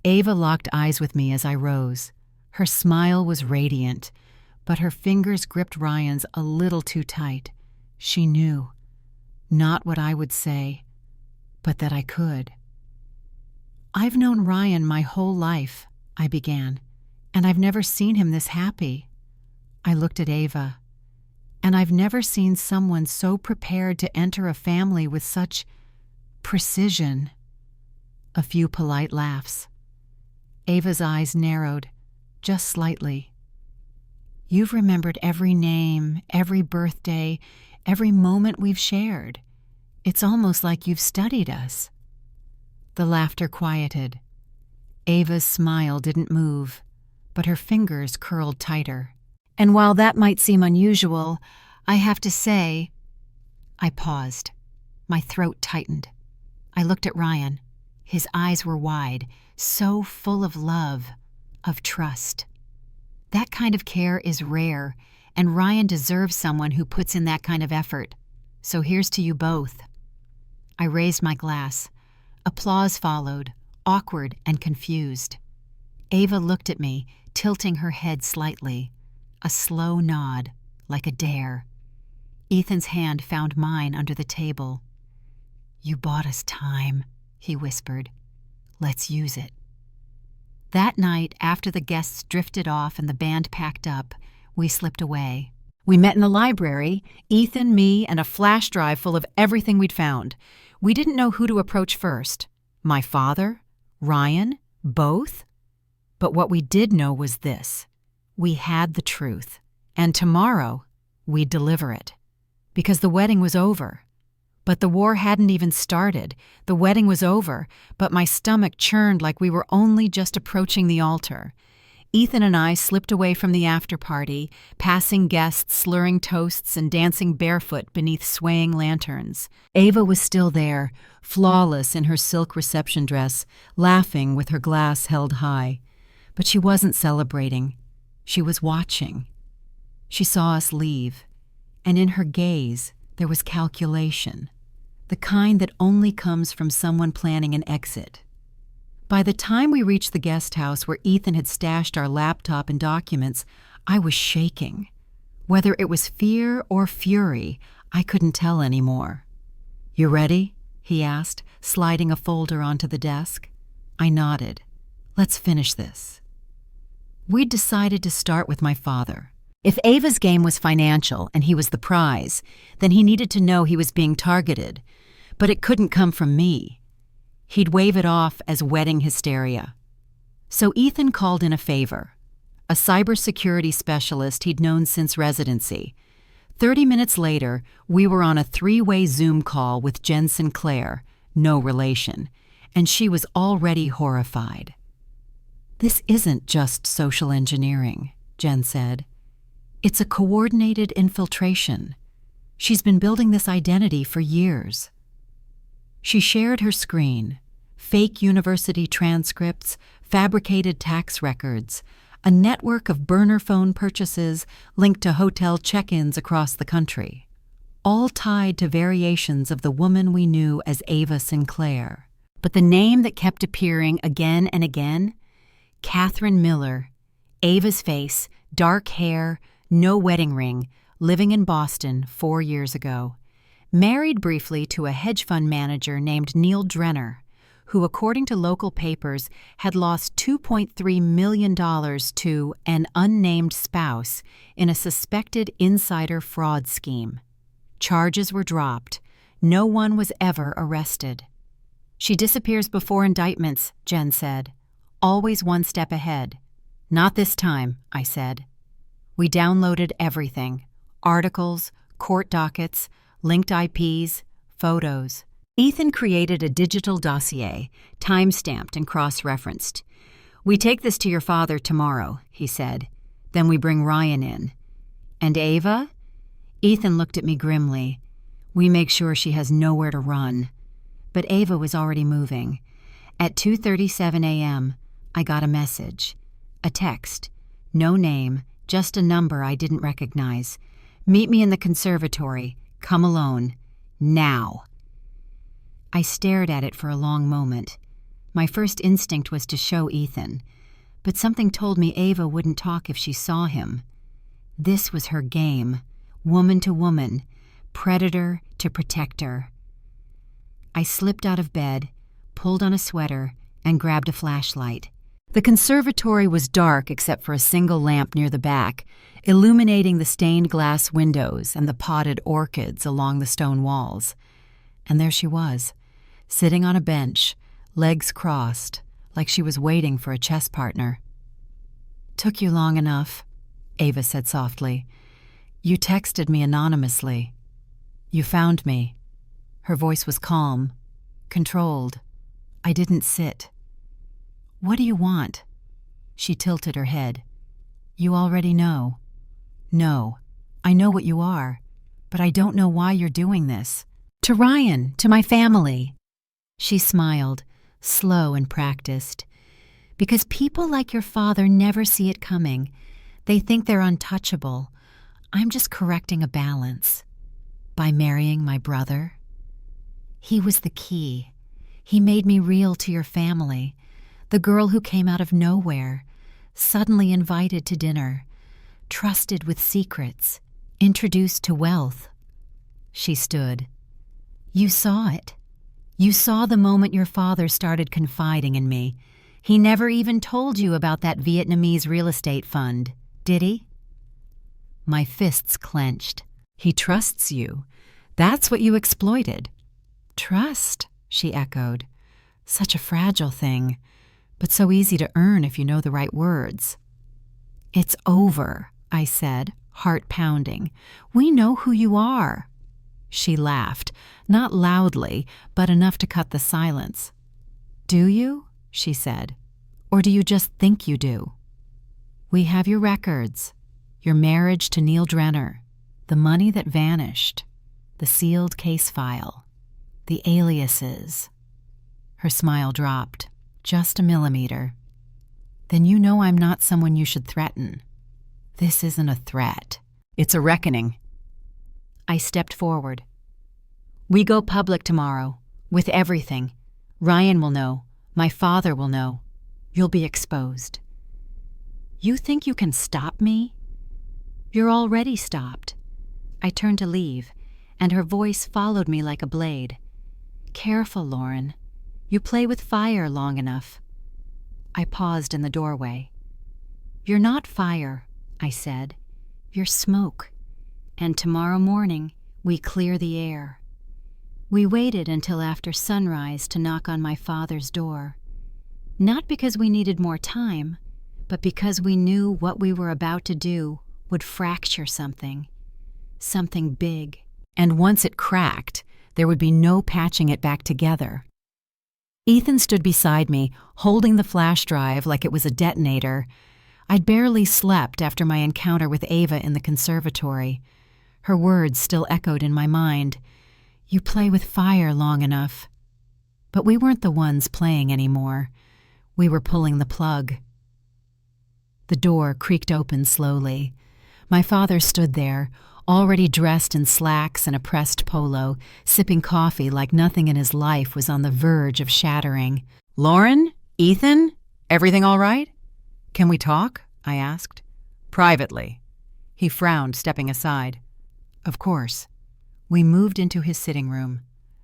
Ava locked eyes with me as I rose. Her smile was radiant, but her fingers gripped Ryan's a little too tight. She knew, not what I would say, but that I could. "I've known Ryan my whole life," I began, "and I've never seen him this happy." I looked at Ava, and I've never seen someone so prepared to enter a family with such precision. A few polite laughs. Ava's eyes narrowed, just slightly. "You've remembered every name, every birthday, every moment we've shared. It's almost like you've studied us." The laughter quieted. Ava's smile didn't move, but her fingers curled tighter. "And while that might seem unusual, I have to say—" I paused. My throat tightened. I looked at Ryan. His eyes were wide, so full of love, of trust. That kind of care is rare, and Ryan deserves someone who puts in that kind of effort. So here's to you both. I raised my glass. Applause followed, awkward and confused. Ava looked at me, tilting her head slightly. A slow nod, like a dare. Ethan's hand found mine under the table. "You bought us time," he whispered. "Let's use it." That night, after the guests drifted off and the band packed up, we slipped away. We met in the library, Ethan, me, and a flash drive full of everything we'd found. We didn't know who to approach first. My father? Ryan? Both? But what we did know was this. We had the truth. And tomorrow, we'd deliver it. Because the wedding was over. But the war hadn't even started. The wedding was over, but my stomach churned like we were only just approaching the altar. Ethan and I slipped away from the after-party, passing guests, slurring toasts, and dancing barefoot beneath swaying lanterns. Ava was still there, flawless in her silk reception dress, laughing with her glass held high. But she wasn't celebrating. She was watching. She saw us leave, and in her gaze there was calculation, the kind that only comes from someone planning an exit. By the time we reached the guest house where Ethan had stashed our laptop and documents, I was shaking. Whether it was fear or fury, I couldn't tell anymore. "You ready?" he asked, sliding a folder onto the desk. I nodded. "Let's finish this." We'd decided to start with my father. If Ava's game was financial and he was the prize, then he needed to know he was being targeted. But it couldn't come from me. He'd wave it off as wedding hysteria. So Ethan called in a favor, a cybersecurity specialist he'd known since residency. 30 minutes later, we were on a 3-way Zoom call with Jen Sinclair, no relation, and she was already horrified. "This isn't just social engineering," Jen said. "It's a coordinated infiltration. She's been building this identity for years." She shared her screen, fake university transcripts, fabricated tax records, a network of burner phone purchases linked to hotel check-ins across the country, all tied to variations of the woman we knew as Ava Sinclair. But the name that kept appearing again and again? Catherine Miller, Ava's face, dark hair, no wedding ring, living in Boston 4 years ago. Married briefly to a hedge fund manager named Neil Drenner, who, according to local papers, had lost $2.3 million to an unnamed spouse in a suspected insider fraud scheme. Charges were dropped. No one was ever arrested. "She disappears before indictments," Jen said. "Always one step ahead." "Not this time," I said. We downloaded everything: articles, court dockets, linked IPs, photos. Ethan created a digital dossier, time-stamped and cross-referenced. "We take this to your father tomorrow," he said. "Then we bring Ryan in." "And Ava?" Ethan looked at me grimly. "We make sure she has nowhere to run." But Ava was already moving. At 2:37 a.m., I got a message. A text. No name, just a number I didn't recognize. "Meet me in the conservatory. Come alone. Now." I stared at it for a long moment. My first instinct was to show Ethan, but something told me Ava wouldn't talk if she saw him. This was her game, woman to woman, predator to protector. I slipped out of bed, pulled on a sweater, and grabbed a flashlight. The conservatory was dark except for a single lamp near the back, illuminating the stained glass windows and the potted orchids along the stone walls. And there she was, sitting on a bench, legs crossed, like she was waiting for a chess partner. "Took you long enough," Ava said softly. "You texted me anonymously. You found me." Her voice was calm, controlled. I didn't sit. "What do you want?" She tilted her head. "You already know." "No, I know what you are, but I don't know why you're doing this. To Ryan, to my family." She smiled, slow and practiced. "Because people like your father never see it coming. They think they're untouchable. I'm just correcting a balance. By marrying my brother. He was the key. He made me real to your family. The girl who came out of nowhere, suddenly invited to dinner, trusted with secrets, introduced to wealth." She stood. "You saw it. You saw the moment your father started confiding in me. He never even told you about that Vietnamese real estate fund, did he?" My fists clenched. "He trusts you. That's what you exploited." "Trust," she echoed. "Such a fragile thing, but so easy to earn if you know the right words." "It's over," I said, heart pounding. "We know who you are." She laughed, not loudly, but enough to cut the silence. "Do you?" she said. "Or do you just think you do? We have your records, your marriage to Neil Drenner, the money that vanished, the sealed case file, the aliases." Her smile dropped, just a millimeter. "Then you know I'm not someone you should threaten. This isn't a threat. It's a reckoning." I stepped forward. "We go public tomorrow, with everything. Ryan will know. My father will know. You'll be exposed." "You think you can stop me?" "You're already stopped." I turned to leave, and her voice followed me like a blade. "Careful, Lauren. You play with fire long enough." I paused in the doorway. "You're not fire," I said. "You're smoke. And tomorrow morning, we clear the air." We waited until after sunrise to knock on my father's door. Not because we needed more time, but because we knew what we were about to do would fracture something big. And once it cracked, there would be no patching it back together. Ethan stood beside me, holding the flash drive like it was a detonator. I'd barely slept after my encounter with Ava in the conservatory. Her words still echoed in my mind. "You play with fire long enough." But we weren't the ones playing anymore. We were pulling the plug. The door creaked open slowly. My father stood there, already dressed in slacks and a pressed polo, sipping coffee like nothing in his life was on the verge of shattering. "Lauren? Ethan? Everything all right? Can we talk?" I asked. "Privately." He frowned, stepping aside. "Of course." We moved into his sitting room.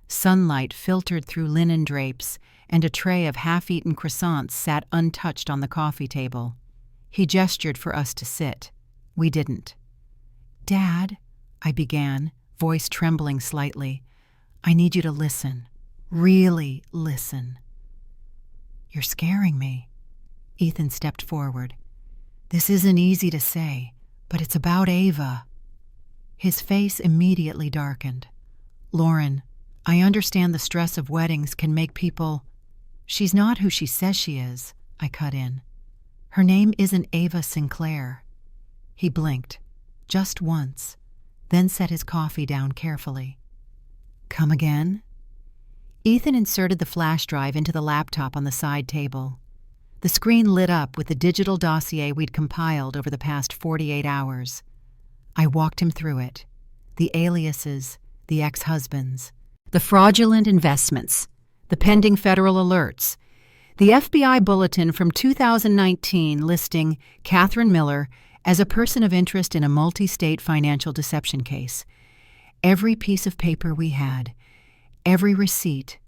Sunlight filtered through linen drapes, and a tray of half-eaten croissants sat untouched on the coffee table. He gestured for us to sit. We didn't. "Dad," I began, voice trembling slightly, "I need you to listen. Really listen." "You're scaring me." Ethan stepped forward. "This isn't easy to say, but it's about Ava." His face immediately darkened. "Lauren, I understand the stress of weddings can make people—" "She's not who she says she is," I cut in. "Her name isn't Ava Sinclair." He blinked, just once, then set his coffee down carefully. "Come again?" Ethan inserted the flash drive into the laptop on the side table. The screen lit up with the digital dossier we'd compiled over the past 48 hours. I walked him through it. The aliases, the ex-husbands, the fraudulent investments, the pending federal alerts, the FBI bulletin from 2019 listing Catherine Miller as a person of interest in a multi-state financial deception case, Every piece of paper we had, every receipt,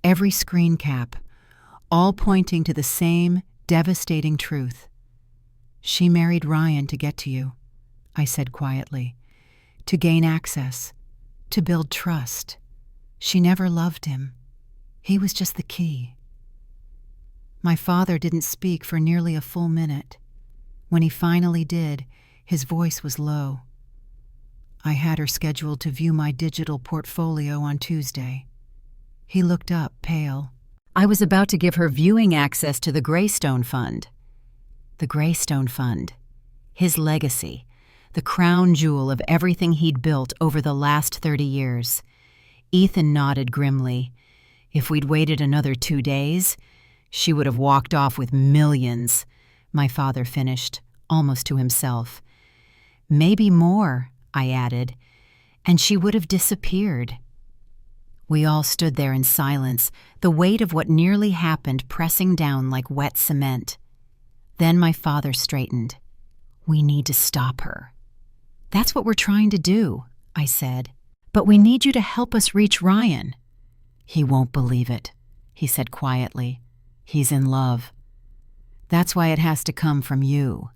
every screen cap, all pointing to the same devastating truth. She married Ryan to get to you, I said quietly, to gain access, to build trust. She never loved him. He was just the key. My father didn't speak for nearly a full minute. When he finally did, his voice was low. I had her scheduled to view my digital portfolio on Tuesday. He looked up, pale. I was about to give her viewing access to the Greystone Fund. The Greystone Fund. His legacy. The crown jewel of everything he'd built over the last 30 years. Ethan nodded grimly. If we'd waited another 2 days, she would have walked off with millions, my father finished, almost to himself. Maybe more, I added, and she would have disappeared. We all stood there in silence, the weight of what nearly happened pressing down like wet cement. Then my father straightened. We need to stop her. That's what we're trying to do, I said. But we need you to help us reach Ryan. He won't believe it, he said quietly. He's in love. That's why it has to come from you.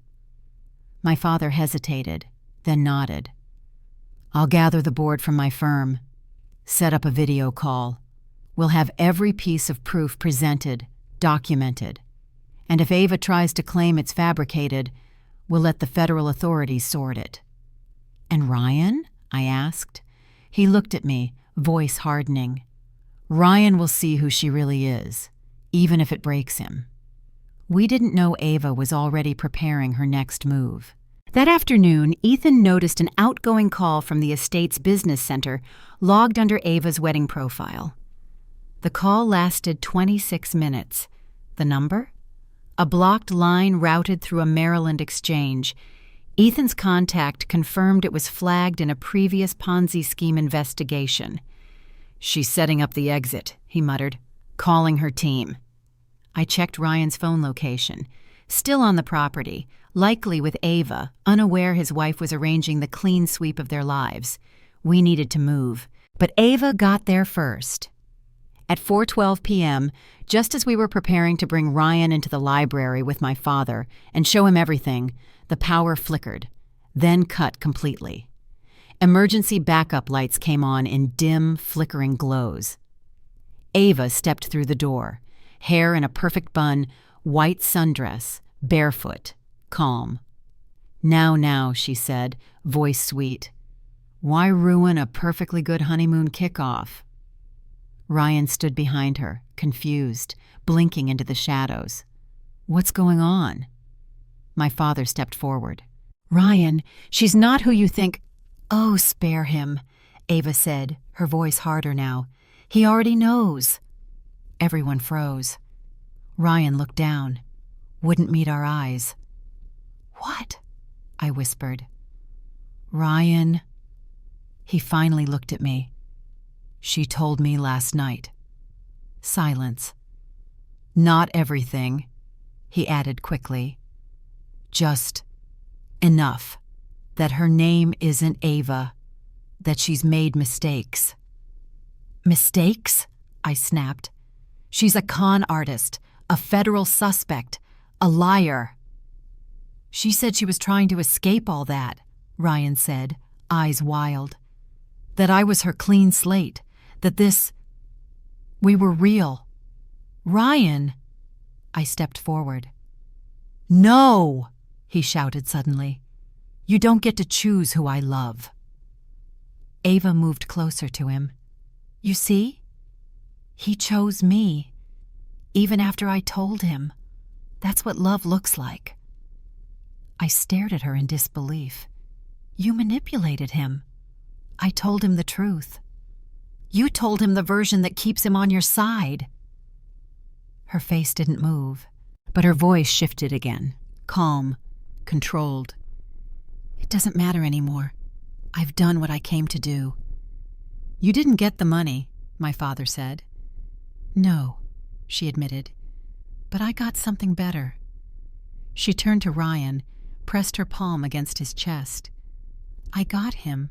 My father hesitated, then nodded. I'll gather the board from my firm. Set up a video call. We'll have every piece of proof presented, documented. And if Ava tries to claim it's fabricated, we'll let the federal authorities sort it. And Ryan? I asked. He looked at me, voice hardening. Ryan will see who she really is, even if it breaks him. We didn't know Ava was already preparing her next move. That afternoon, Ethan noticed an outgoing call from the estate's business center logged under Ava's wedding profile. The call lasted 26 minutes. The number? A blocked line routed through a Maryland exchange. Ethan's contact confirmed it was flagged in a previous Ponzi scheme investigation. She's setting up the exit, he muttered, calling her team. I checked Ryan's phone location. Still on the property, likely with Ava, unaware his wife was arranging the clean sweep of their lives. We needed to move. But Ava got there first. At 4:12 p.m., just as we were preparing to bring Ryan into the library with my father and show him everything, the power flickered, then cut completely. Emergency backup lights came on in dim, flickering glows. Ava stepped through the door, hair in a perfect bun, white sundress, barefoot, calm. Now, she said, voice sweet. Why ruin a perfectly good honeymoon kickoff? Ryan stood behind her, confused, blinking into the shadows. What's going on? My father stepped forward. Ryan, she's not who you think. Oh, spare him, Ava said, her voice harder now. He already knows. Everyone froze. Ryan looked down. Wouldn't meet our eyes. What? I whispered. Ryan. He finally looked at me. She told me last night. Silence. Not everything, he added quickly. Just enough. That her name isn't Ava. That she's made mistakes. Mistakes? I snapped. She's a con artist, a federal suspect, a liar. She said she was trying to escape all that, Ryan said, eyes wild. That I was her clean slate, that we were real. Ryan! I stepped forward. No! He shouted suddenly. You don't get to choose who I love. Ava moved closer to him. You see? He chose me, even after I told him. That's what love looks like. I stared at her in disbelief. You manipulated him. I told him the truth. You told him the version that keeps him on your side. Her face didn't move, but her voice shifted again, calm, controlled. It doesn't matter anymore. I've done what I came to do. You didn't get the money, my father said. No, she admitted, but I got something better. She turned to Ryan, pressed her palm against his chest. I got him.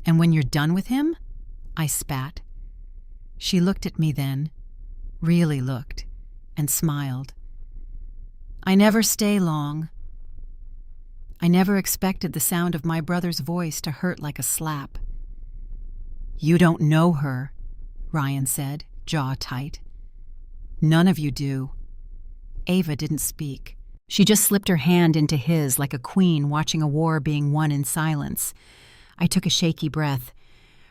And when you're done with him? I spat. She looked at me then, really looked, and smiled. I never stay long. I never expected the sound of my brother's voice to hurt like a slap. You don't know her, Ryan said, jaw tight. None of you do. Ava didn't speak. She just slipped her hand into his like a queen watching a war being won in silence. I took a shaky breath.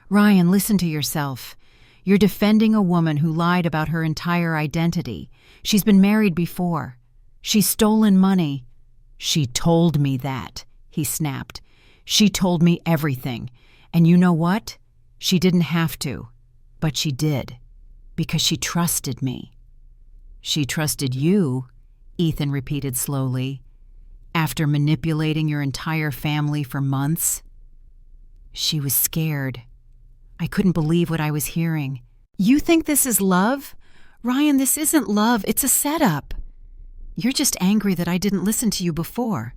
Ryan, listen to yourself. You're defending a woman who lied about her entire identity. She's been married before. She's stolen money. She told me that, he snapped. She told me everything. And you know what? She didn't have to. But she did. Because she trusted me. She trusted you, Ethan repeated slowly, after manipulating your entire family for months. She was scared. I couldn't believe what I was hearing. You think this is love? Ryan, this isn't love. It's a setup. You're just angry that I didn't listen to you before.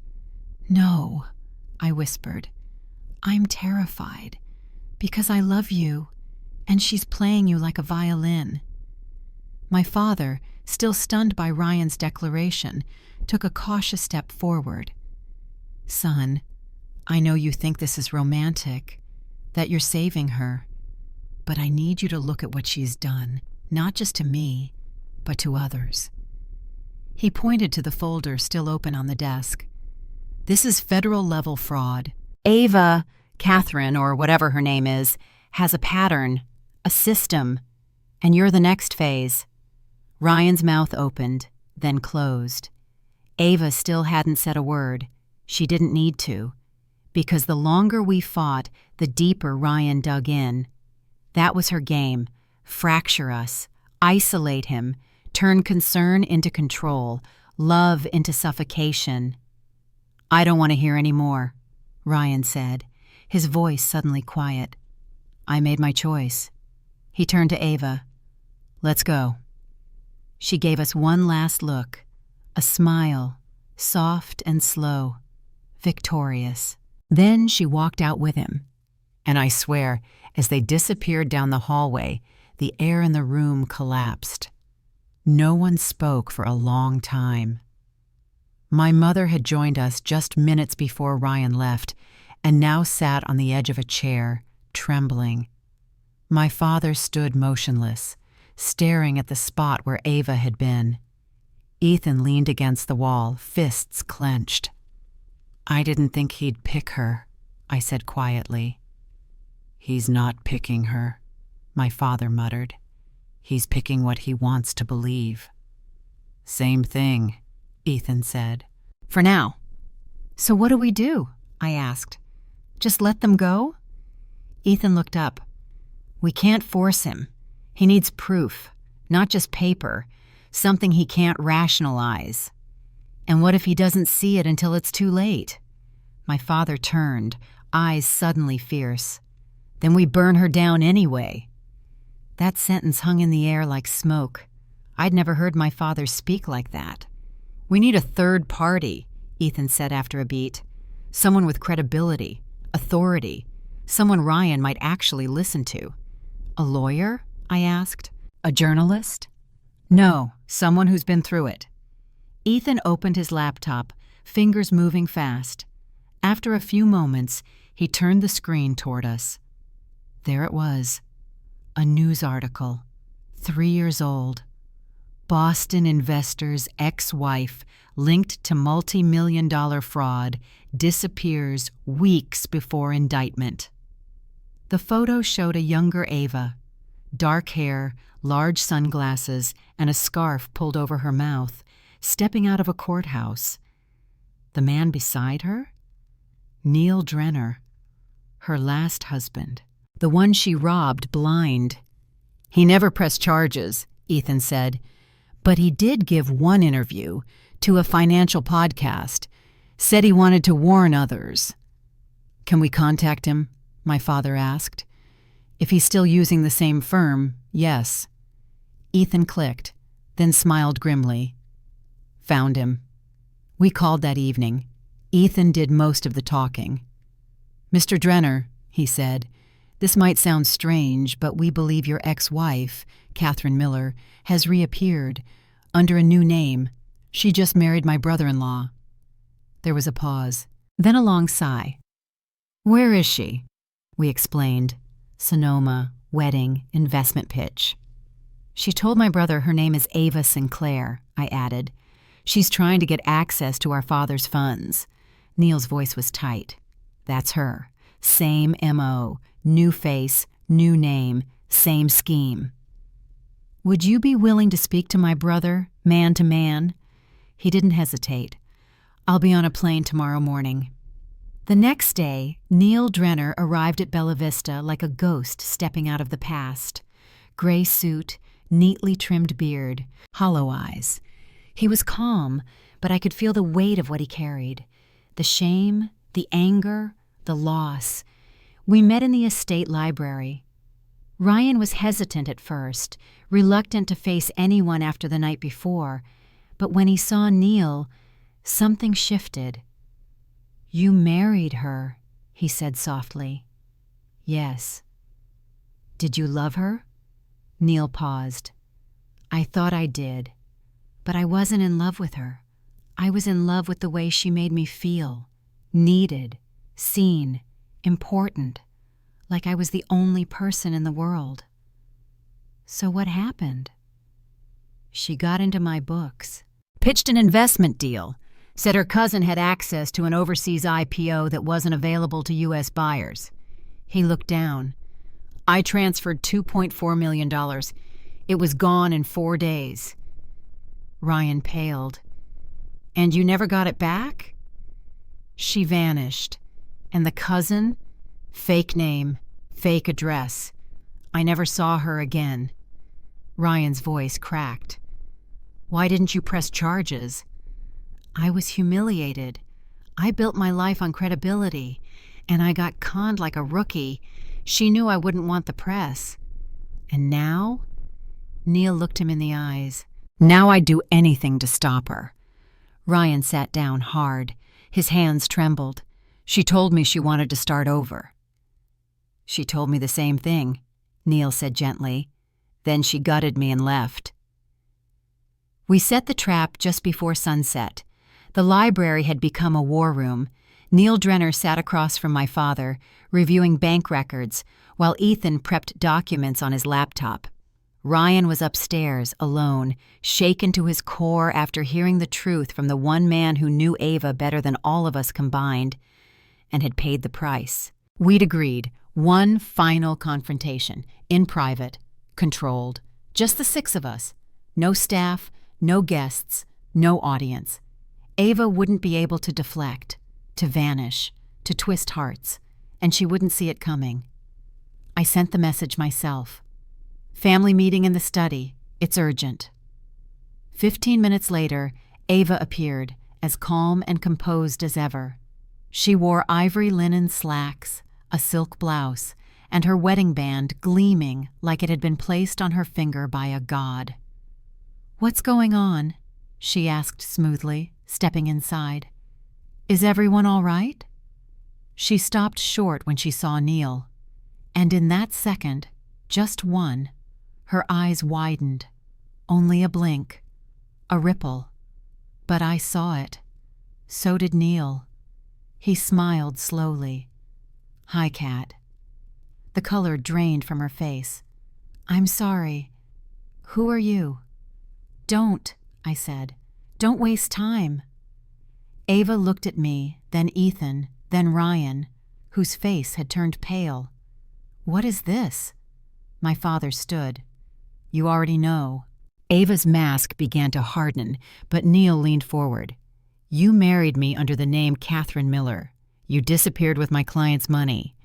No, I whispered. I'm terrified because I love you, and she's playing you like a violin. My father, still stunned by Ryan's declaration, took a cautious step forward. Son, I know you think this is romantic, that you're saving her, but I need you to look at what she's done, not just to me, but to others. He pointed to the folder still open on the desk. This is federal-level fraud. Ava, Catherine, or whatever her name is, has a pattern, a system, and you're the next phase. Ryan's mouth opened, then closed. Ava still hadn't said a word. She didn't need to, because the longer we fought, the deeper Ryan dug in. That was her game. Fracture us, isolate him, turn concern into control, love into suffocation. I don't want to hear any more, Ryan said, his voice suddenly quiet. I made my choice. He turned to Ava. Let's go. She gave us one last look, a smile, soft and slow, victorious. Then she walked out with him. And I swear, as they disappeared down the hallway, the air in the room collapsed. No one spoke for a long time. My mother had joined us just minutes before Ryan left, and now sat on the edge of a chair, trembling. My father stood motionless, staring at the spot where Ava had been. Ethan leaned against the wall, fists clenched. I didn't think he'd pick her, I said quietly. He's not picking her, my father muttered. He's picking what he wants to believe. Same thing, Ethan said. For now. So what do we do? I asked. Just let them go? Ethan looked up. We can't force him. He needs proof, not just paper, something he can't rationalize. And what if he doesn't see it until it's too late? My father turned, eyes suddenly fierce. Then we burn her down anyway. That sentence hung in the air like smoke. I'd never heard my father speak like that. We need a third party, Ethan said after a beat. Someone with credibility, authority, someone Ryan might actually listen to. A lawyer? I asked. A journalist? No, someone who's been through it. Ethan opened his laptop, fingers moving fast. After a few moments, he turned the screen toward us. There it was. A news article, 3 years old. Boston investor's ex-wife, linked to multi-million-dollar fraud, disappears weeks before indictment. The photo showed a younger Ava, dark hair, large sunglasses, and a scarf pulled over her mouth, stepping out of a courthouse. The man beside her? Neil Drenner, her last husband. The one she robbed blind. He never pressed charges, Ethan said, but he did give one interview to a financial podcast, said he wanted to warn others. Can we contact him? My father asked. If he's still using the same firm, yes. Ethan clicked, then smiled grimly. Found him. We called that evening. Ethan did most of the talking. Mr. Drenner, he said, This might sound strange, but we believe your ex-wife, Catherine Miller, has reappeared under a new name. She just married my brother-in-law." There was a pause, then a long sigh. "Where is she?" We explained. Sonoma, wedding, investment pitch. "She told my brother her name is Ava Sinclair," I added. "She's trying to get access to our father's funds." Neil's voice was tight. "That's her. Same M.O., new face, new name, same scheme." "Would you be willing to speak to my brother, man to man?" He didn't hesitate. "I'll be on a plane tomorrow morning." The next day, Neil Drenner arrived at Bella Vista like a ghost stepping out of the past. Gray suit, neatly trimmed beard, hollow eyes. He was calm, but I could feel the weight of what he carried. The shame, the anger, the loss. We met in the estate library. Ryan was hesitant at first, reluctant to face anyone after the night before, but when he saw Neil, something shifted. "You married her," he said softly. "Yes." "Did you love her?" Neil paused. "I thought I did, but I wasn't in love with her. I was in love with the way she made me feel, needed, seen, important, like I was the only person in the world." "So what happened?" "She got into my books, pitched an investment deal, said her cousin had access to an overseas IPO that wasn't available to U.S. buyers." He looked down. "I transferred $2.4 million. It was gone in 4 days." Ryan paled. "And you never got it back?" "She vanished. And the cousin? Fake name, fake address. I never saw her again." Ryan's voice cracked. "Why didn't you press charges?" "I was humiliated. I built my life on credibility, and I got conned like a rookie. She knew I wouldn't want the press. And now?" Neil looked him in the eyes. "Now I'd do anything to stop her." Ryan sat down hard. His hands trembled. "She told me she wanted to start over." "She told me the same thing," Neil said gently. "Then she gutted me and left." We set the trap just before sunset. The library had become a war room. Neil Drenner sat across from my father, reviewing bank records, while Ethan prepped documents on his laptop. Ryan was upstairs, alone, shaken to his core after hearing the truth from the one man who knew Ava better than all of us combined, and had paid the price. We'd agreed, one final confrontation, in private, controlled, just the 6 of us. No staff, no guests, no audience. Ava wouldn't be able to deflect, to vanish, to twist hearts, and she wouldn't see it coming. I sent the message myself. "Family meeting in the study. It's urgent." 15 minutes later, Ava appeared, as calm and composed as ever. She wore ivory linen slacks, a silk blouse, and her wedding band gleaming like it had been placed on her finger by a god. "What's going on?" she asked smoothly, stepping inside. "Is everyone all right?" She stopped short when she saw Neil, and in that second, just one, her eyes widened. Only a blink, a ripple. But I saw it. So did Neil. He smiled slowly. "Hi, Kat." The color drained from her face. "I'm sorry. Who are you?" "Don't," I said. "Don't waste time." Ava looked at me, then Ethan, then Ryan, whose face had turned pale. "What is this?" My father stood. "You already know." Ava's mask began to harden, but Neil leaned forward. "You married me under the name Catherine Miller. You disappeared with my client's money.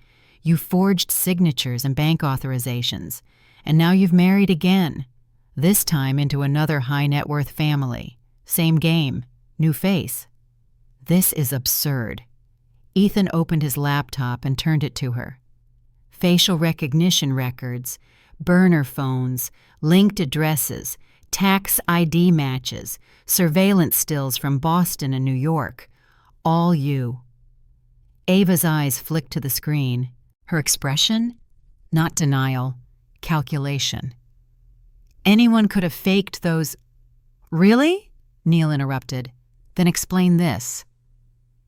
You forged signatures and bank authorizations. And now you've married again, this time into another high-net-worth family. Same game, new face. This is absurd." Ethan opened his laptop and turned it to her. Facial recognition records, burner phones, linked addresses, tax ID matches, surveillance stills from Boston and New York. All you. Ava's eyes flicked to the screen. Her expression? Not denial, calculation. Anyone could have faked those. Really? Neil interrupted. Then explain this.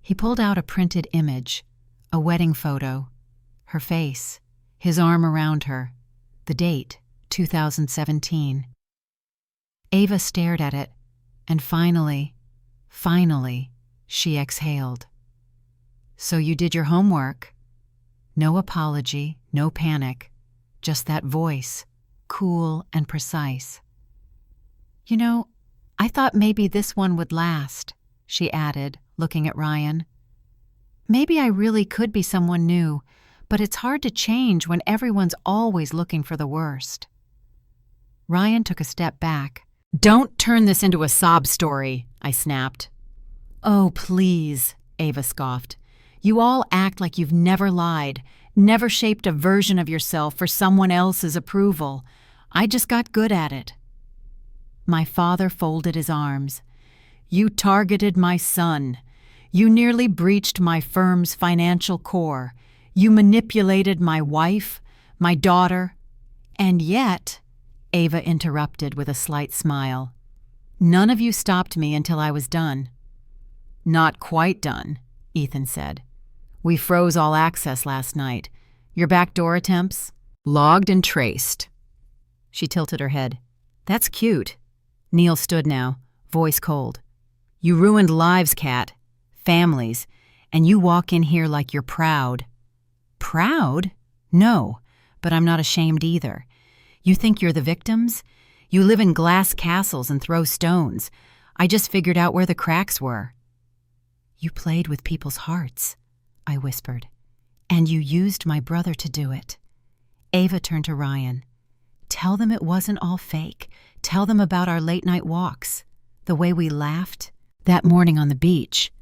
He pulled out a printed image, a wedding photo, her face, his arm around her, the date, 2017. Ava stared at it, and finally, she exhaled. So you did your homework. No apology, no panic, just that voice, cool and precise. You know, I thought maybe this one would last, she added, looking at Ryan. Maybe I really could be someone new, but it's hard to change when everyone's always looking for the worst. Ryan took a step back. Don't turn this into a sob story, I snapped. Oh, please, Ava scoffed. You all act like you've never lied, never shaped a version of yourself for someone else's approval. I just got good at it. My father folded his arms. You targeted my son. You nearly breached my firm's financial core. You manipulated my wife, my daughter. And yet, Ava interrupted with a slight smile, none of you stopped me until I was done. Not quite done, Ethan said. We froze all access last night. Your backdoor attempts? Logged and traced. She tilted her head. That's cute. Neil stood now, voice cold. You ruined lives, Kat. Families. And you walk in here like you're proud. Proud? No, but I'm not ashamed either. You think you're the victims? You live in glass castles and throw stones. I just figured out where the cracks were. You played with people's hearts, I whispered. And you used my brother to do it. Ava turned to Ryan. Tell them it wasn't all fake. Tell them about our late-night walks, the way we laughed, that morning on the beach.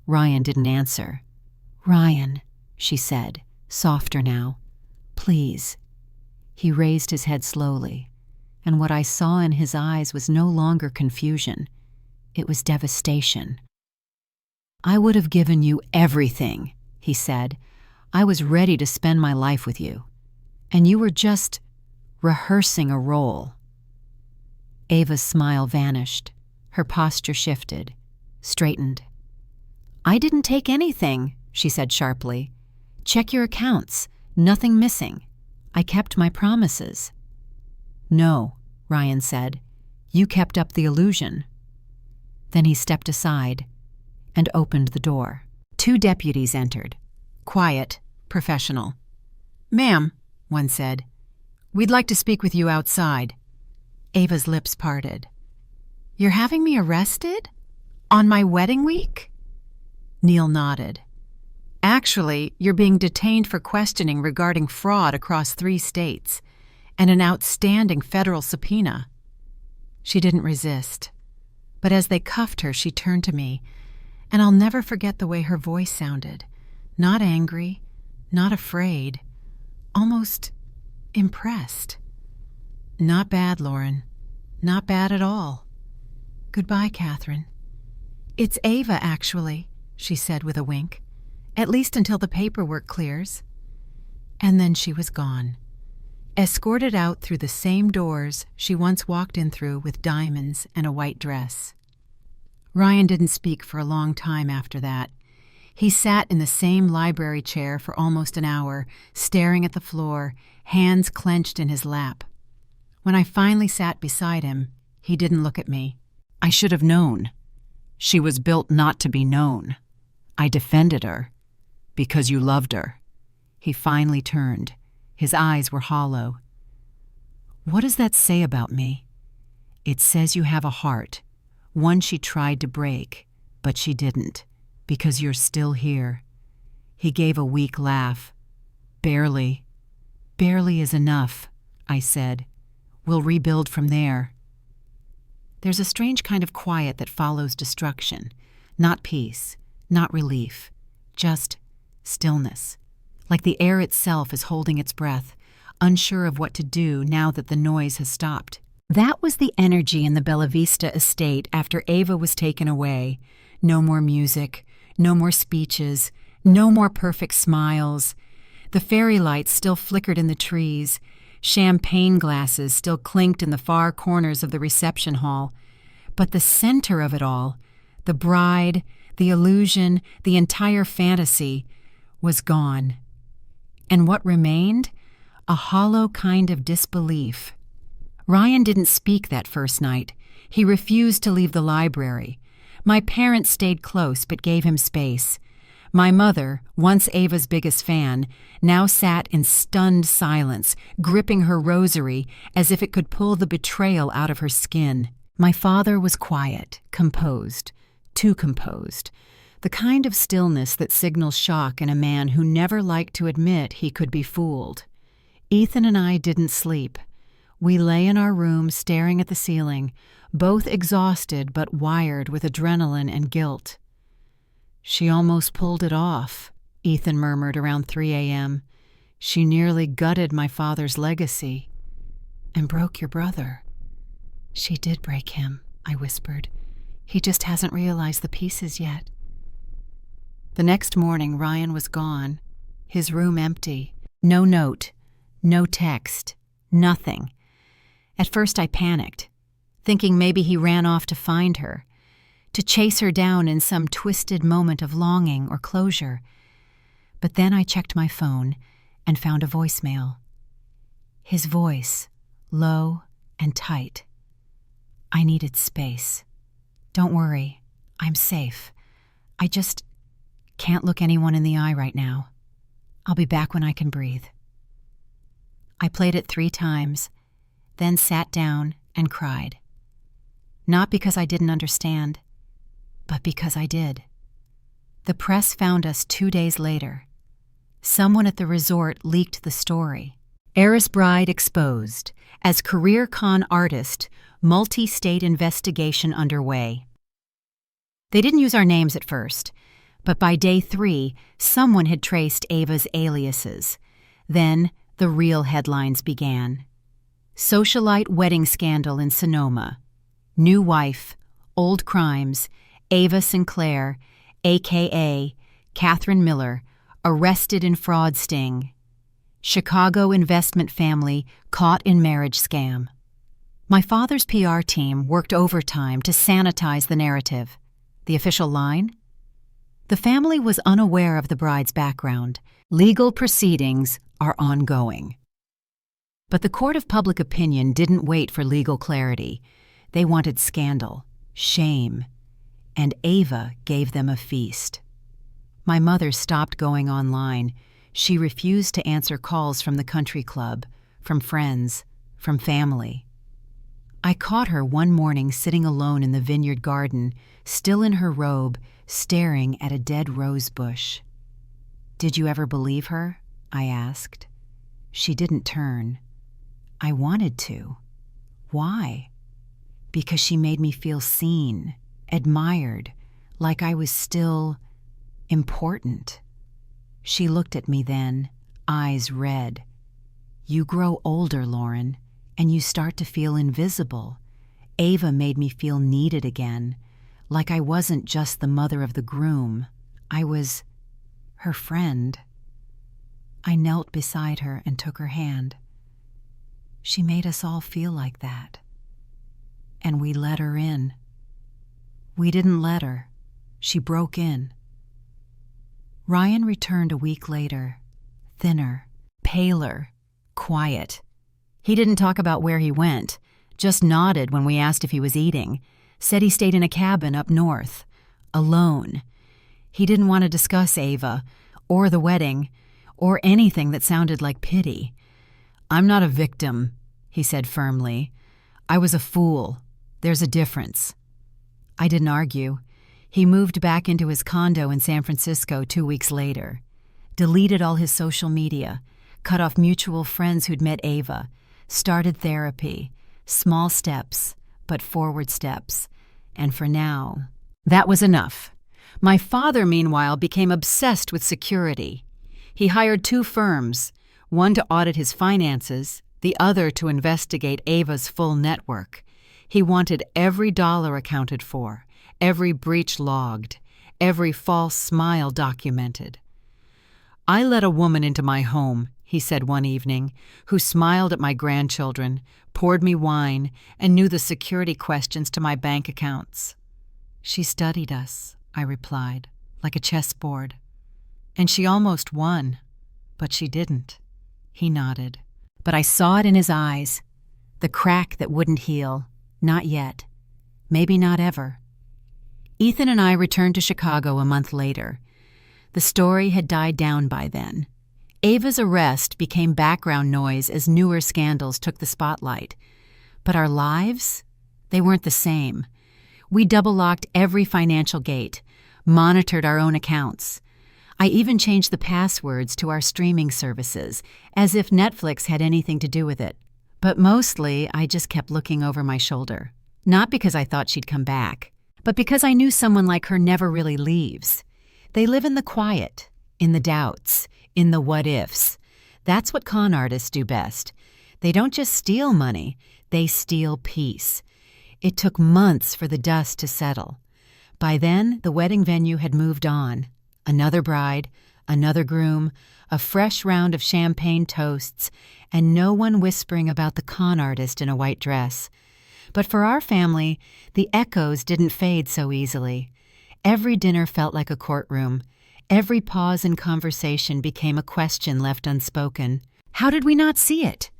Ryan didn't answer. Ryan, she said, softer now. Please. He raised his head slowly, and what I saw in his eyes was no longer confusion. It was devastation. I would have given you everything, he said. I was ready to spend my life with you. And you were just rehearsing a role. Ava's smile vanished. Her posture shifted, straightened. I didn't take anything, she said sharply. Check your accounts. Nothing missing. I kept my promises. No, Ryan said. You kept up the illusion. Then he stepped aside and opened the door. 2 deputies entered. Quiet, professional. Ma'am, one said, we'd like to speak with you outside. Ava's lips parted. You're having me arrested? On my wedding week? Neil nodded. Actually, you're being detained for questioning regarding fraud across 3 states and an outstanding federal subpoena. She didn't resist. But as they cuffed her, she turned to me, and I'll never forget the way her voice sounded. Not angry, not afraid, almost impressed. Not bad, Lauren. Not bad at all. Goodbye, Catherine. It's Ava, actually, she said with a wink. At least until the paperwork clears. And then she was gone, escorted out through the same doors she once walked in through with diamonds and a white dress. Ryan didn't speak for a long time after that. He sat in the same library chair for almost an hour, staring at the floor, hands clenched in his lap. When I finally sat beside him, he didn't look at me. I should have known. She was built not to be known. I defended her. Because you loved her. He finally turned. His eyes were hollow. What does that say about me? It says you have a heart, one she tried to break, but she didn't, because you're still here. He gave a weak laugh. Barely. Barely is enough, I said. We'll rebuild from there. There's a strange kind of quiet that follows destruction. Not peace, not relief, just stillness, like the air itself is holding its breath, unsure of what to do now that the noise has stopped. That was the energy in the Bella Vista estate after Ava was taken away. No more music, no more speeches, no more perfect smiles. The fairy lights still flickered in the trees. Champagne glasses still clinked in the far corners of the reception hall. But the center of it all, the bride, the illusion, the entire fantasy, was gone. And what remained? A hollow kind of disbelief. Ryan didn't speak that first night. He refused to leave the library. My parents stayed close but gave him space. My mother, once Ava's biggest fan, now sat in stunned silence, gripping her rosary as if it could pull the betrayal out of her skin. My father was quiet, composed, too composed, the kind of stillness that signals shock in a man who never liked to admit he could be fooled. Ethan and I didn't sleep. We lay in our room staring at the ceiling, both exhausted but wired with adrenaline and guilt. "She almost pulled it off," Ethan murmured around 3 a.m. "She nearly gutted my father's legacy." "And broke your brother." "She did break him," I whispered. "He just hasn't realized the pieces yet." The next morning, Ryan was gone, his room empty. No note, no text, nothing. At first I panicked, thinking maybe he ran off to find her, to chase her down in some twisted moment of longing or closure. But then I checked my phone and found a voicemail. His voice, low and tight. I needed space. "Don't worry, I'm safe. I just can't look anyone in the eye right now. I'll be back when I can breathe." I played it 3 times, then sat down and cried. Not because I didn't understand, but because I did. The press found us 2 days later. Someone at the resort leaked the story. Heiress bride exposed. As career con artist, multi-state investigation underway. They didn't use our names at first, but by day 3, someone had traced Ava's aliases. Then the real headlines began. Socialite wedding scandal in Sonoma. New wife, old crimes, Ava Sinclair, a.k.a. Catherine Miller, arrested in fraud sting. Chicago investment family caught in marriage scam. My father's PR team worked overtime to sanitize the narrative. The official line? The family was unaware of the bride's background. Legal proceedings are ongoing. But the court of public opinion didn't wait for legal clarity. They wanted scandal, shame, and Ava gave them a feast. My mother stopped going online. She refused to answer calls from the country club, from friends, from family. I caught her one morning sitting alone in the vineyard garden, still in her robe, staring at a dead rose bush. "Did you ever believe her?" I asked. She didn't turn. I wanted to. Why? Because she made me feel seen, admired, like I was still important. She looked at me then, eyes red. "You grow older, Lauren, and you start to feel invisible." Ava made me feel needed again, like I wasn't just the mother of the groom. I was her friend. I knelt beside her and took her hand. She made us all feel like that. And we let her in. We didn't let her. She broke in. Ryan returned a week later, thinner, paler, quiet. He didn't talk about where he went, just nodded when we asked if he was eating, said he stayed in a cabin up north, alone. He didn't want to discuss Ava, or the wedding, or anything that sounded like pity. "I'm not a victim," he said firmly. "I was a fool. There's a difference." I didn't argue. He moved back into his condo in San Francisco 2 weeks later, deleted all his social media, cut off mutual friends who'd met Ava, started therapy, small steps, but forward steps. And for now, that was enough. My father, meanwhile, became obsessed with security. He hired 2 firms, one to audit his finances, the other to investigate Ava's full network. He wanted every dollar accounted for, every breach logged, every false smile documented. "I let a woman into my home," he said one evening, "who smiled at my grandchildren, poured me wine, and knew the security questions to my bank accounts." "She studied us," I replied, "like a chessboard. And she almost won, but she didn't." He nodded. But I saw it in his eyes. The crack that wouldn't heal. Not yet. Maybe not ever. Ethan and I returned to Chicago a month later. The story had died down by then. Ava's arrest became background noise as newer scandals took the spotlight. But our lives? They weren't the same. We double-locked every financial gate, monitored our own accounts. I even changed the passwords to our streaming services, as if Netflix had anything to do with it. But mostly, I just kept looking over my shoulder. Not because I thought she'd come back, but because I knew someone like her never really leaves. They live in the quiet, in the doubts, in the what-ifs. That's what con artists do best. They don't just steal money, they steal peace. It took months for the dust to settle. By then, the wedding venue had moved on. Another bride, another groom, a fresh round of champagne toasts, and no one whispering about the con artist in a white dress. But for our family, the echoes didn't fade so easily. Every dinner felt like a courtroom. Every pause in conversation became a question left unspoken. How did we not see it?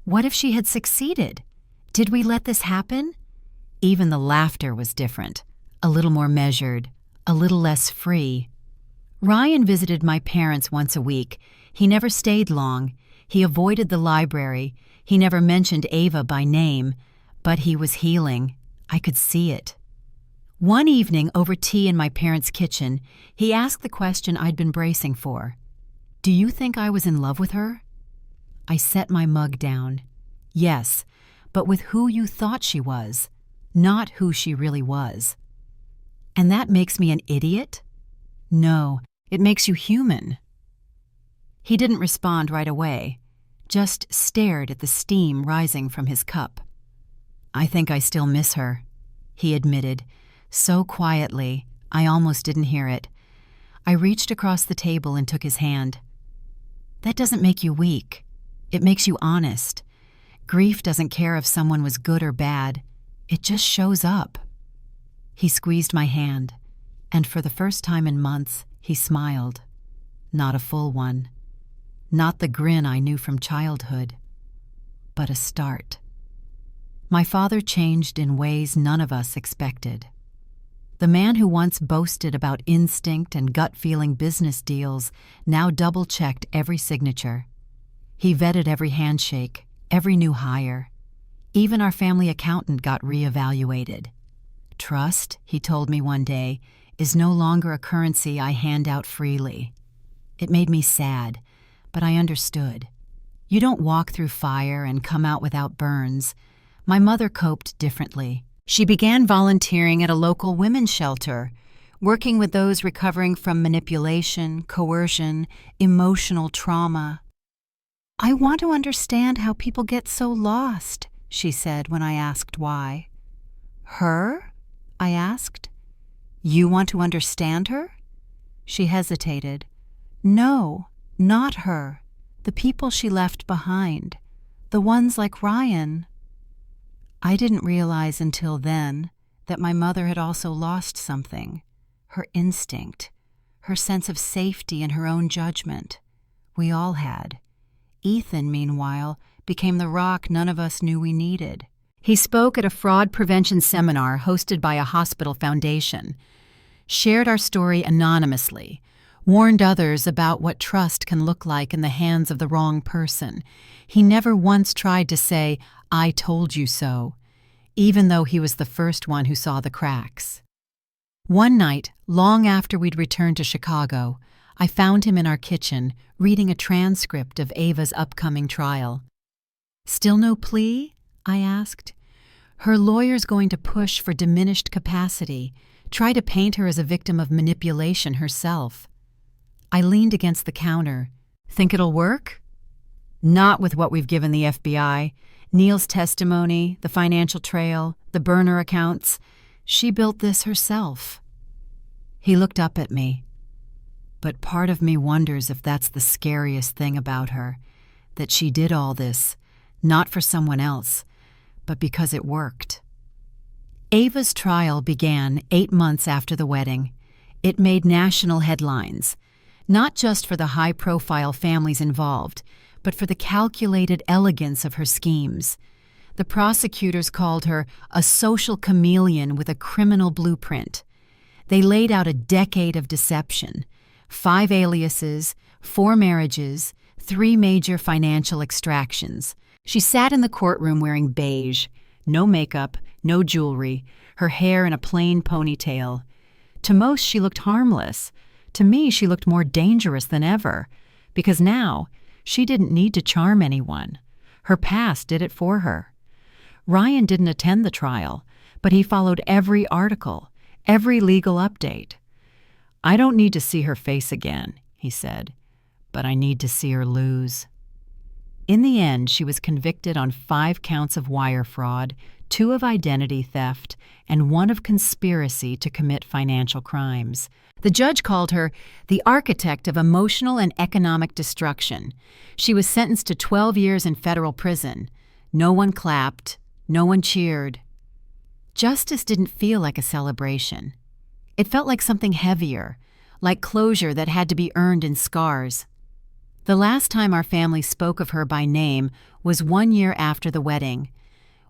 What if she had succeeded? Did we let this happen? Even the laughter was different, a little more measured, a little less free. Ryan visited my parents once a week. He never stayed long. He avoided the library. He never mentioned Ava by name. But he was healing. I could see it. One evening, over tea in my parents' kitchen, he asked the question I'd been bracing for. "Do you think I was in love with her?" I set my mug down. Yes, but with who you thought she was, not who she really was. And that makes me an idiot? No, it makes you human. He didn't respond right away, just stared at the steam rising from his cup. "I think I still miss her," he admitted, so quietly I almost didn't hear it. I reached across the table and took his hand. "That doesn't make you weak. It makes you honest. Grief doesn't care if someone was good or bad. It just shows up." He squeezed my hand, and for the first time in months, he smiled. Not a full one. Not the grin I knew from childhood. But a start. My father changed in ways none of us expected. The man who once boasted about instinct and gut-feeling business deals now double-checked every signature. He vetted every handshake, every new hire. Even our family accountant got reevaluated. "Trust," he told me one day, "is no longer a currency I hand out freely." It made me sad, but I understood. You don't walk through fire and come out without burns. My mother coped differently. She began volunteering at a local women's shelter, working with those recovering from manipulation, coercion, emotional trauma. "I want to understand how people get so lost," she said when I asked why. "Her?" I asked. "You want to understand her?" She hesitated. "No, not her. The people she left behind. The ones like Ryan." I didn't realize until then that my mother had also lost something. Her instinct. Her sense of safety in her own judgment. We all had. Ethan, meanwhile, became the rock none of us knew we needed. He spoke at a fraud prevention seminar hosted by a hospital foundation, shared our story anonymously, warned others about what trust can look like in the hands of the wrong person. He never once tried to say, "I told you so," even though he was the first one who saw the cracks. One night, long after we'd returned to Chicago, I found him in our kitchen, reading a transcript of Ava's upcoming trial. "Still no plea?" I asked. "Her lawyer's going to push for diminished capacity, try to paint her as a victim of manipulation herself." I leaned against the counter. "Think it'll work?" "Not with what we've given the FBI. Neil's testimony, the financial trail, the burner accounts. She built this herself." He looked up at me. But part of me wonders if that's the scariest thing about her, that she did all this, not for someone else, but because it worked. Ava's trial began 8 months after the wedding. It made national headlines, not just for the high-profile families involved, but for the calculated elegance of her schemes. The prosecutors called her a social chameleon with a criminal blueprint. They laid out a decade of deception, 5 aliases, 4 marriages, 3 major financial extractions. She sat in the courtroom wearing beige, no makeup, no jewelry, her hair in a plain ponytail. To most, she looked harmless. To me, she looked more dangerous than ever, because now she didn't need to charm anyone. Her past did it for her. Ryan didn't attend the trial, but he followed every article, every legal update. "I don't need to see her face again," he said, "but I need to see her lose." In the end, she was convicted on 5 counts of wire fraud, 2 of identity theft, and 1 of conspiracy to commit financial crimes. The judge called her the architect of emotional and economic destruction. She was sentenced to 12 years in federal prison. No one clapped. No one cheered. Justice didn't feel like a celebration. It felt like something heavier, like closure that had to be earned in scars. The last time our family spoke of her by name was 1 year after the wedding.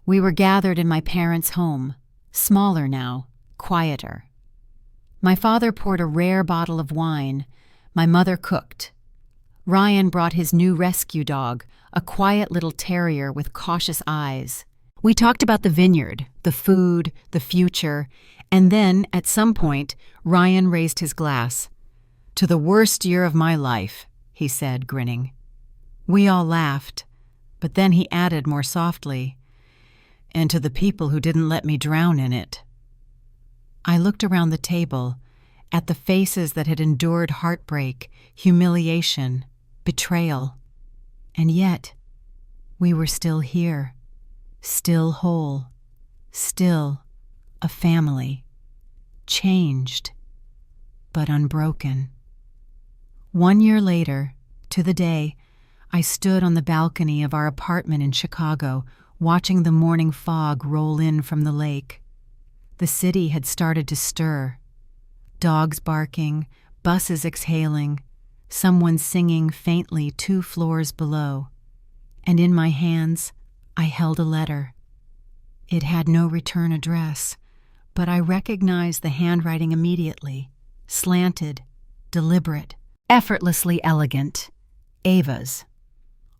We were gathered in my parents' home, smaller now, quieter. My father poured a rare bottle of wine. My mother cooked. Ryan brought his new rescue dog, a quiet little terrier with cautious eyes. We talked about the vineyard, the food, the future, and then, at some point, Ryan raised his glass. "To the worst year of my life," he said, grinning. We all laughed, but then he added more softly, "and to the people who didn't let me drown in it." I looked around the table, at the faces that had endured heartbreak, humiliation, betrayal, and yet we were still here. Still whole, still a family, changed, but unbroken. 1 year later, to the day, I stood on the balcony of our apartment in Chicago, watching the morning fog roll in from the lake. The city had started to stir. Dogs barking, buses exhaling, someone singing faintly 2 floors below. And in my hands, I held a letter. It had no return address, but I recognized the handwriting immediately. Slanted, deliberate, effortlessly elegant. Ava's.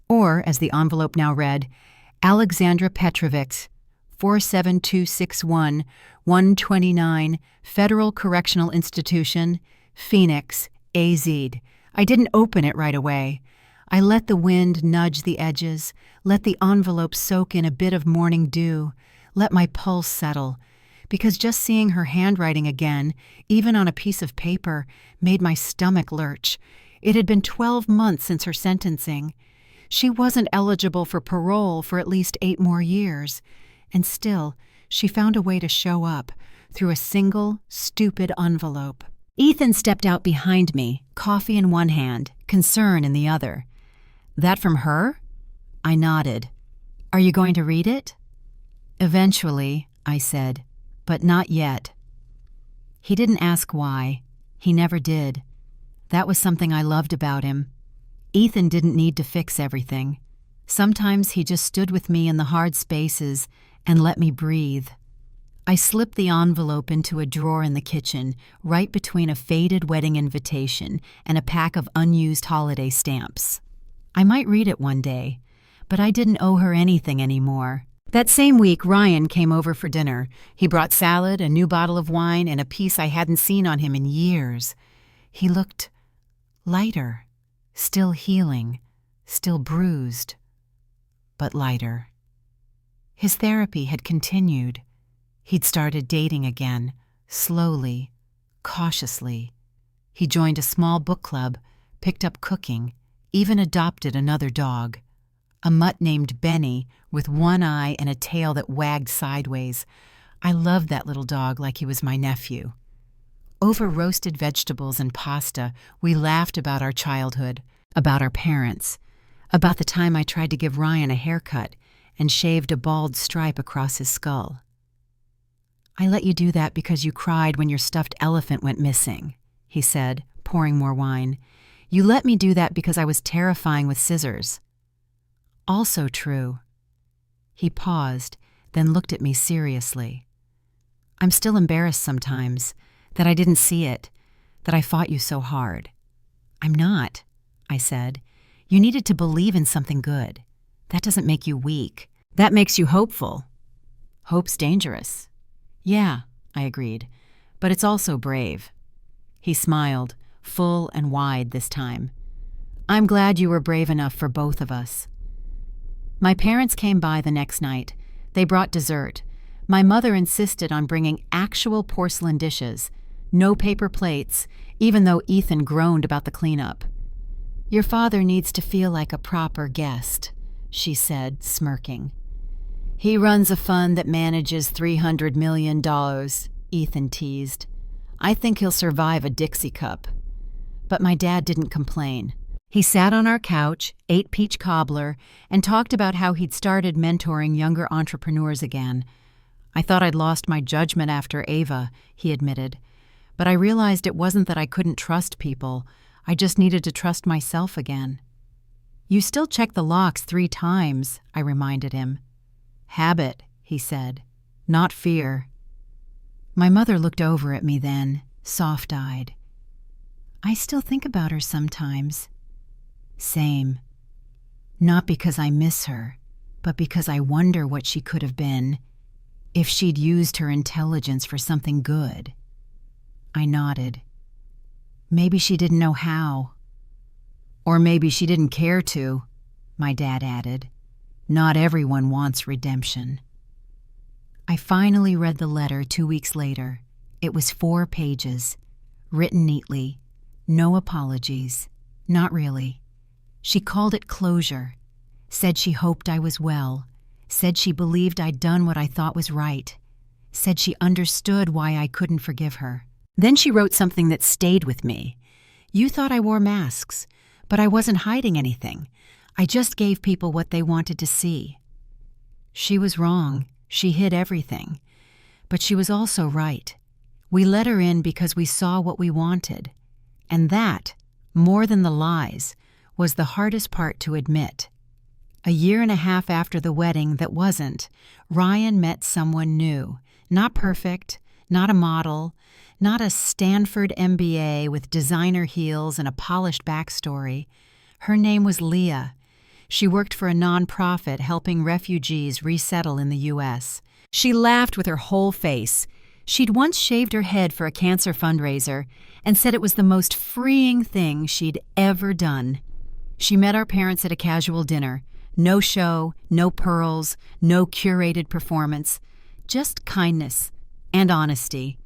Or, as the envelope now read, Alexandra Petrovics, 47261, 129, Federal Correctional Institution, Phoenix, AZ. I didn't open it right away. I let the wind nudge the edges, let the envelope soak in a bit of morning dew, let my pulse settle, because just seeing her handwriting again, even on a piece of paper, made my stomach lurch. It had been 12 months since her sentencing. She wasn't eligible for parole for at least 8 more years, and still, she found a way to show up through a single, stupid envelope. Ethan stepped out behind me, coffee in one hand, concern in the other. "That from her?" I nodded. "Are you going to read it?" "Eventually," I said, "but not yet." He didn't ask why. He never did. That was something I loved about him. Ethan didn't need to fix everything. Sometimes he just stood with me in the hard spaces and let me breathe. I slipped the envelope into a drawer in the kitchen, right between a faded wedding invitation and a pack of unused holiday stamps. I might read it one day, but I didn't owe her anything anymore. That same week, Ryan came over for dinner. He brought salad, a new bottle of wine, and a piece I hadn't seen on him in years. He looked lighter, still healing, still bruised, but lighter. His therapy had continued. He'd started dating again, slowly, cautiously. He joined a small book club, picked up cooking, even adopted another dog. A mutt named Benny with one eye and a tail that wagged sideways. I loved that little dog like he was my nephew. Over roasted vegetables and pasta, we laughed about our childhood, about our parents, about the time I tried to give Ryan a haircut and shaved a bald stripe across his skull. "I let you do that because you cried when your stuffed elephant went missing," he said, pouring more wine. "You let me do that because I was terrifying with scissors." "Also true." He paused, then looked at me seriously. "I'm still embarrassed sometimes, that I didn't see it, that I fought you so hard." "I'm not," I said. "You needed to believe in something good. That doesn't make you weak. That makes you hopeful." "Hope's dangerous." "Yeah," I agreed, "but it's also brave." He smiled, full and wide this time. "I'm glad you were brave enough for both of us." My parents came by the next night. They brought dessert. My mother insisted on bringing actual porcelain dishes, no paper plates, even though Ethan groaned about the cleanup. "Your father needs to feel like a proper guest," she said, smirking. "He runs a fund that manages $300 million, Ethan teased. "I think he'll survive a Dixie cup." But my dad didn't complain. He sat on our couch, ate peach cobbler, and talked about how he'd started mentoring younger entrepreneurs again. "I thought I'd lost my judgment after Ava," he admitted. "But I realized it wasn't that I couldn't trust people. I just needed to trust myself again." "You still check the locks 3 times, I reminded him. "Habit," he said, "not fear." My mother looked over at me then, soft-eyed. "I still think about her sometimes." "Same. Not because I miss her, but because I wonder what she could have been if she'd used her intelligence for something good." I nodded. "Maybe she didn't know how." "Or maybe she didn't care to," my dad added. "Not everyone wants redemption." I finally read the letter 2 weeks later. It was 4 pages, written neatly, no apologies, not really. She called it closure, said she hoped I was well, said she believed I'd done what I thought was right, said she understood why I couldn't forgive her. Then she wrote something that stayed with me. "You thought I wore masks, but I wasn't hiding anything. I just gave people what they wanted to see." She was wrong. She hid everything. But she was also right. We let her in because we saw what we wanted. And that, more than the lies, was the hardest part to admit. A 1.5 years after the wedding that wasn't, Ryan met someone new. Not perfect, not a model, not a Stanford MBA with designer heels and a polished backstory. Her name was Leah. She worked for a nonprofit helping refugees resettle in the U.S. She laughed with her whole face. She'd once shaved her head for a cancer fundraiser and said it was the most freeing thing she'd ever done. She met our parents at a casual dinner. No show, no pearls, no curated performance, just kindness and honesty.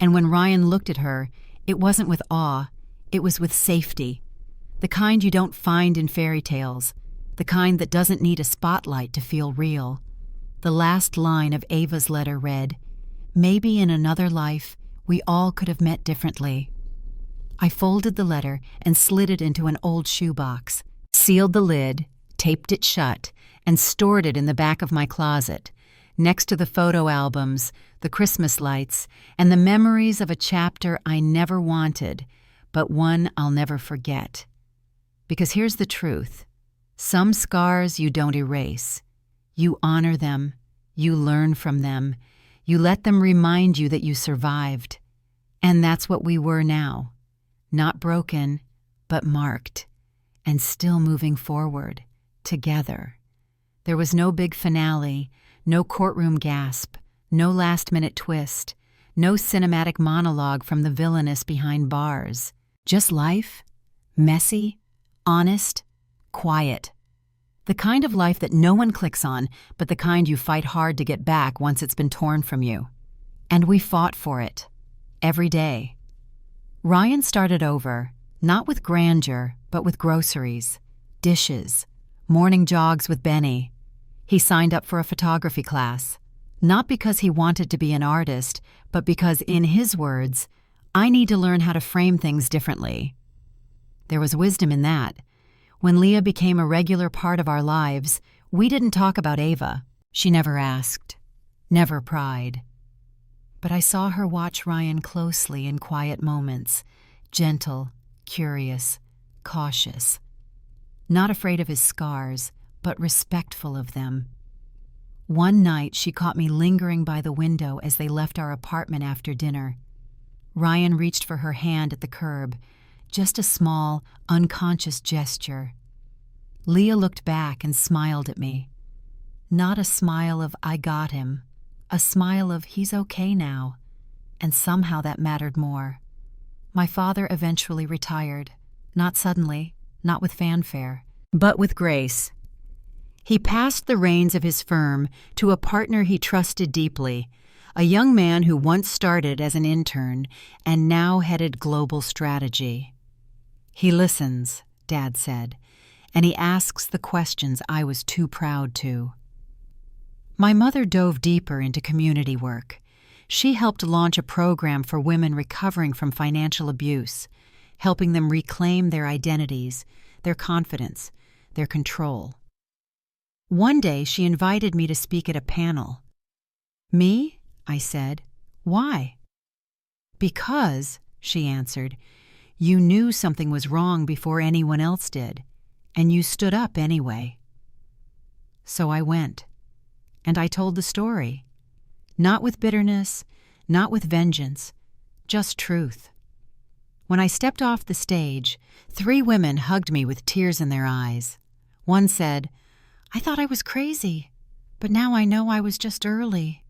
And when Ryan looked at her, it wasn't with awe, it was with safety. The kind you don't find in fairy tales. The kind that doesn't need a spotlight to feel real. The last line of Ava's letter read, "Maybe in another life, we all could have met differently." I folded the letter and slid it into an old shoebox, sealed the lid, taped it shut, and stored it in the back of my closet, next to the photo albums, the Christmas lights, and the memories of a chapter I never wanted, but one I'll never forget. Because here's the truth. Some scars you don't erase. You honor them. You learn from them. You let them remind you that you survived. And that's what we were now. Not broken, but marked. And still moving forward, together. There was no big finale, no courtroom gasp, no last-minute twist, no cinematic monologue from the villainess behind bars. Just life, messy, honest, quiet. The kind of life that no one clicks on, but the kind you fight hard to get back once it's been torn from you. And we fought for it. Every day. Ryan started over, not with grandeur, but with groceries, dishes, morning jogs with Benny. He signed up for a photography class, not because he wanted to be an artist, but because, in his words, I need to learn how to frame things differently. There was wisdom in that. When Leah became a regular part of our lives, we didn't talk about Ava. She never asked, never pried. But I saw her watch Ryan closely in quiet moments, gentle, curious, cautious. Not afraid of his scars, but respectful of them. One night she caught me lingering by the window as they left our apartment after dinner. Ryan reached for her hand at the curb, just a small, unconscious gesture. Leah looked back and smiled at me. Not a smile of "I got him," a smile of "he's okay now," and somehow that mattered more. My father eventually retired, not suddenly, not with fanfare, but with grace. He passed the reins of his firm to a partner he trusted deeply, a young man who once started as an intern and now headed global strategy. He listens, Dad said, and he asks the questions I was too proud to. My mother dove deeper into community work. She helped launch a program for women recovering from financial abuse, helping them reclaim their identities, their confidence, their control. One day she invited me to speak at a panel. "Me?" I said. "Why?" "Because," she answered, "you knew something was wrong before anyone else did, and you stood up anyway." So I went, and I told the story. Not with bitterness, not with vengeance, just truth. When I stepped off the stage, 3 women hugged me with tears in their eyes. One said, "I thought I was crazy, but now I know I was just early."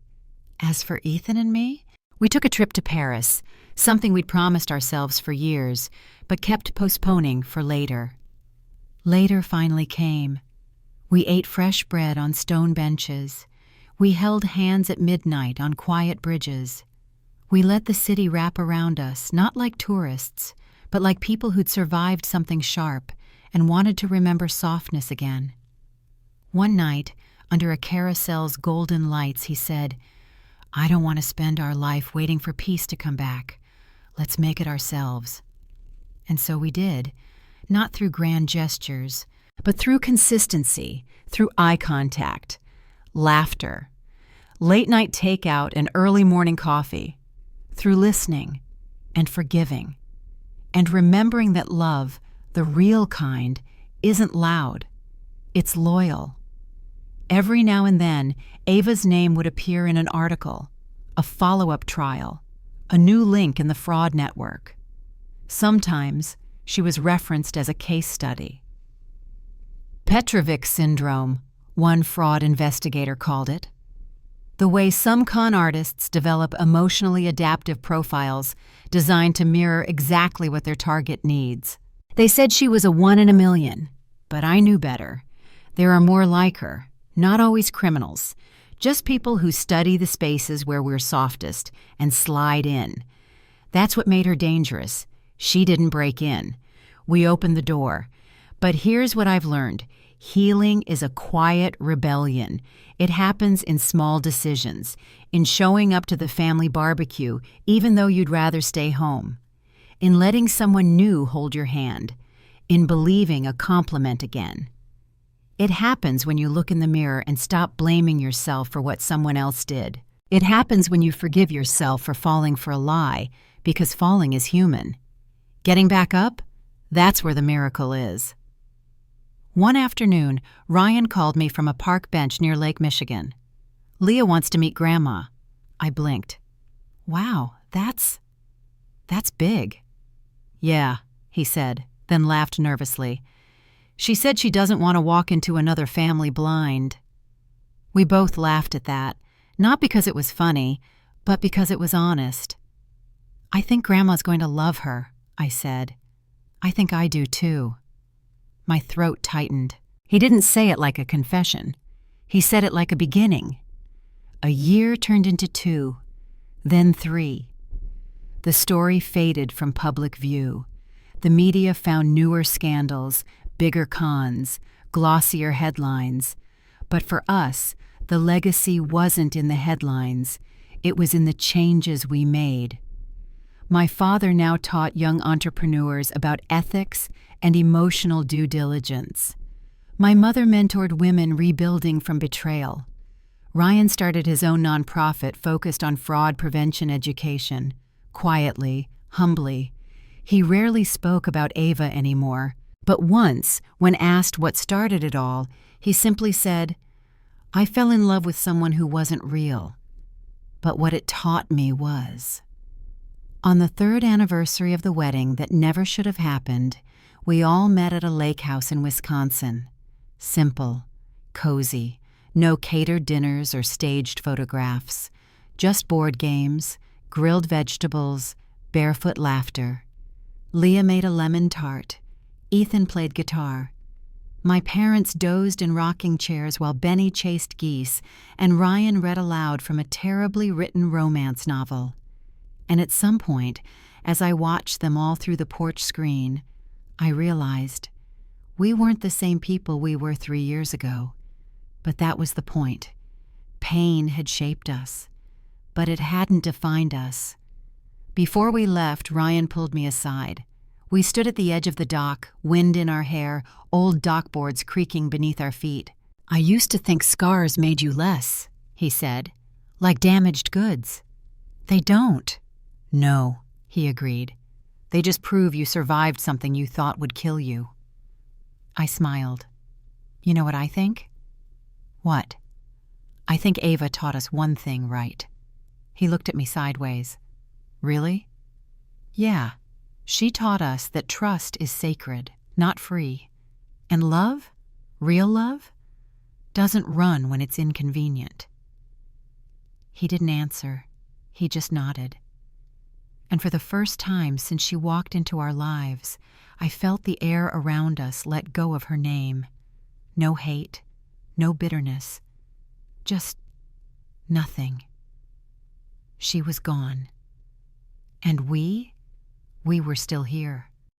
As for Ethan and me, we took a trip to Paris, something we'd promised ourselves for years, but kept postponing for later. Later finally came. We ate fresh bread on stone benches. We held hands at midnight on quiet bridges. We let the city wrap around us, not like tourists, but like people who'd survived something sharp and wanted to remember softness again. One night, under a carousel's golden lights, he said, "I don't want to spend our life waiting for peace to come back. Let's make it ourselves." And so we did, not through grand gestures, but through consistency, through eye contact, laughter, late-night takeout and early morning coffee, through listening and forgiving, and remembering that love, the real kind, isn't loud, it's loyal. Every now and then, Ava's name would appear in an article, a follow-up trial, a new link in the fraud network. Sometimes she was referenced as a case study. Petrovic syndrome, one fraud investigator called it. The way some con artists develop emotionally adaptive profiles designed to mirror exactly what their target needs. They said she was a 1 in a million, but I knew better. There are more like her, not always criminals, just people who study the spaces where we're softest and slide in. That's what made her dangerous. She didn't break in. We opened the door. But here's what I've learned. Healing is a quiet rebellion. It happens in small decisions, in showing up to the family barbecue even though you'd rather stay home, in letting someone new hold your hand, in believing a compliment again. It happens when you look in the mirror and stop blaming yourself for what someone else did. It happens when you forgive yourself for falling for a lie, because falling is human. Getting back up? That's where the miracle is. One afternoon, Ryan called me from a park bench near Lake Michigan. "Leah wants to meet Grandma." I blinked. "Wow, that's big." "Yeah," he said, then laughed nervously. "She said she doesn't want to walk into another family blind." We both laughed at that, not because it was funny, but because it was honest. "I think Grandma's going to love her," I said. "I think I do too." My throat tightened. He didn't say it like a confession. He said it like a beginning. A year turned into 2, then 3. The story faded from public view. The media found newer scandals, bigger cons, glossier headlines. But for us, the legacy wasn't in the headlines. It was in the changes we made. My father now taught young entrepreneurs about ethics and emotional due diligence. My mother mentored women rebuilding from betrayal. Ryan started his own nonprofit focused on fraud prevention education. Quietly, humbly. He rarely spoke about Ava anymore, but once, when asked what started it all, he simply said, "I fell in love with someone who wasn't real, but what it taught me was." On the third anniversary of the wedding that never should have happened, we all met at a lake house in Wisconsin. Simple, cozy, no catered dinners or staged photographs, just board games, grilled vegetables, barefoot laughter. Leah made a lemon tart. Ethan played guitar. My parents dozed in rocking chairs while Benny chased geese, and Ryan read aloud from a terribly written romance novel. And at some point, as I watched them all through the porch screen, I realized we weren't the same people we were 3 years ago. But that was the point. Pain had shaped us, but it hadn't defined us. Before we left, Ryan pulled me aside. We stood at the edge of the dock, wind in our hair, old dockboards creaking beneath our feet. "I used to think scars made you less," he said, "like damaged goods. They don't." "No," he agreed. "They just prove you survived something you thought would kill you." I smiled. "You know what I think?" "What?" "I think Ava taught us one thing right." He looked at me sideways. "Really?" "Yeah. She taught us that trust is sacred, not free. And love, real love, doesn't run when it's inconvenient." He didn't answer. He just nodded. And for the first time since she walked into our lives, I felt the air around us let go of her name. No hate, no bitterness, just nothing. She was gone. And we were still here.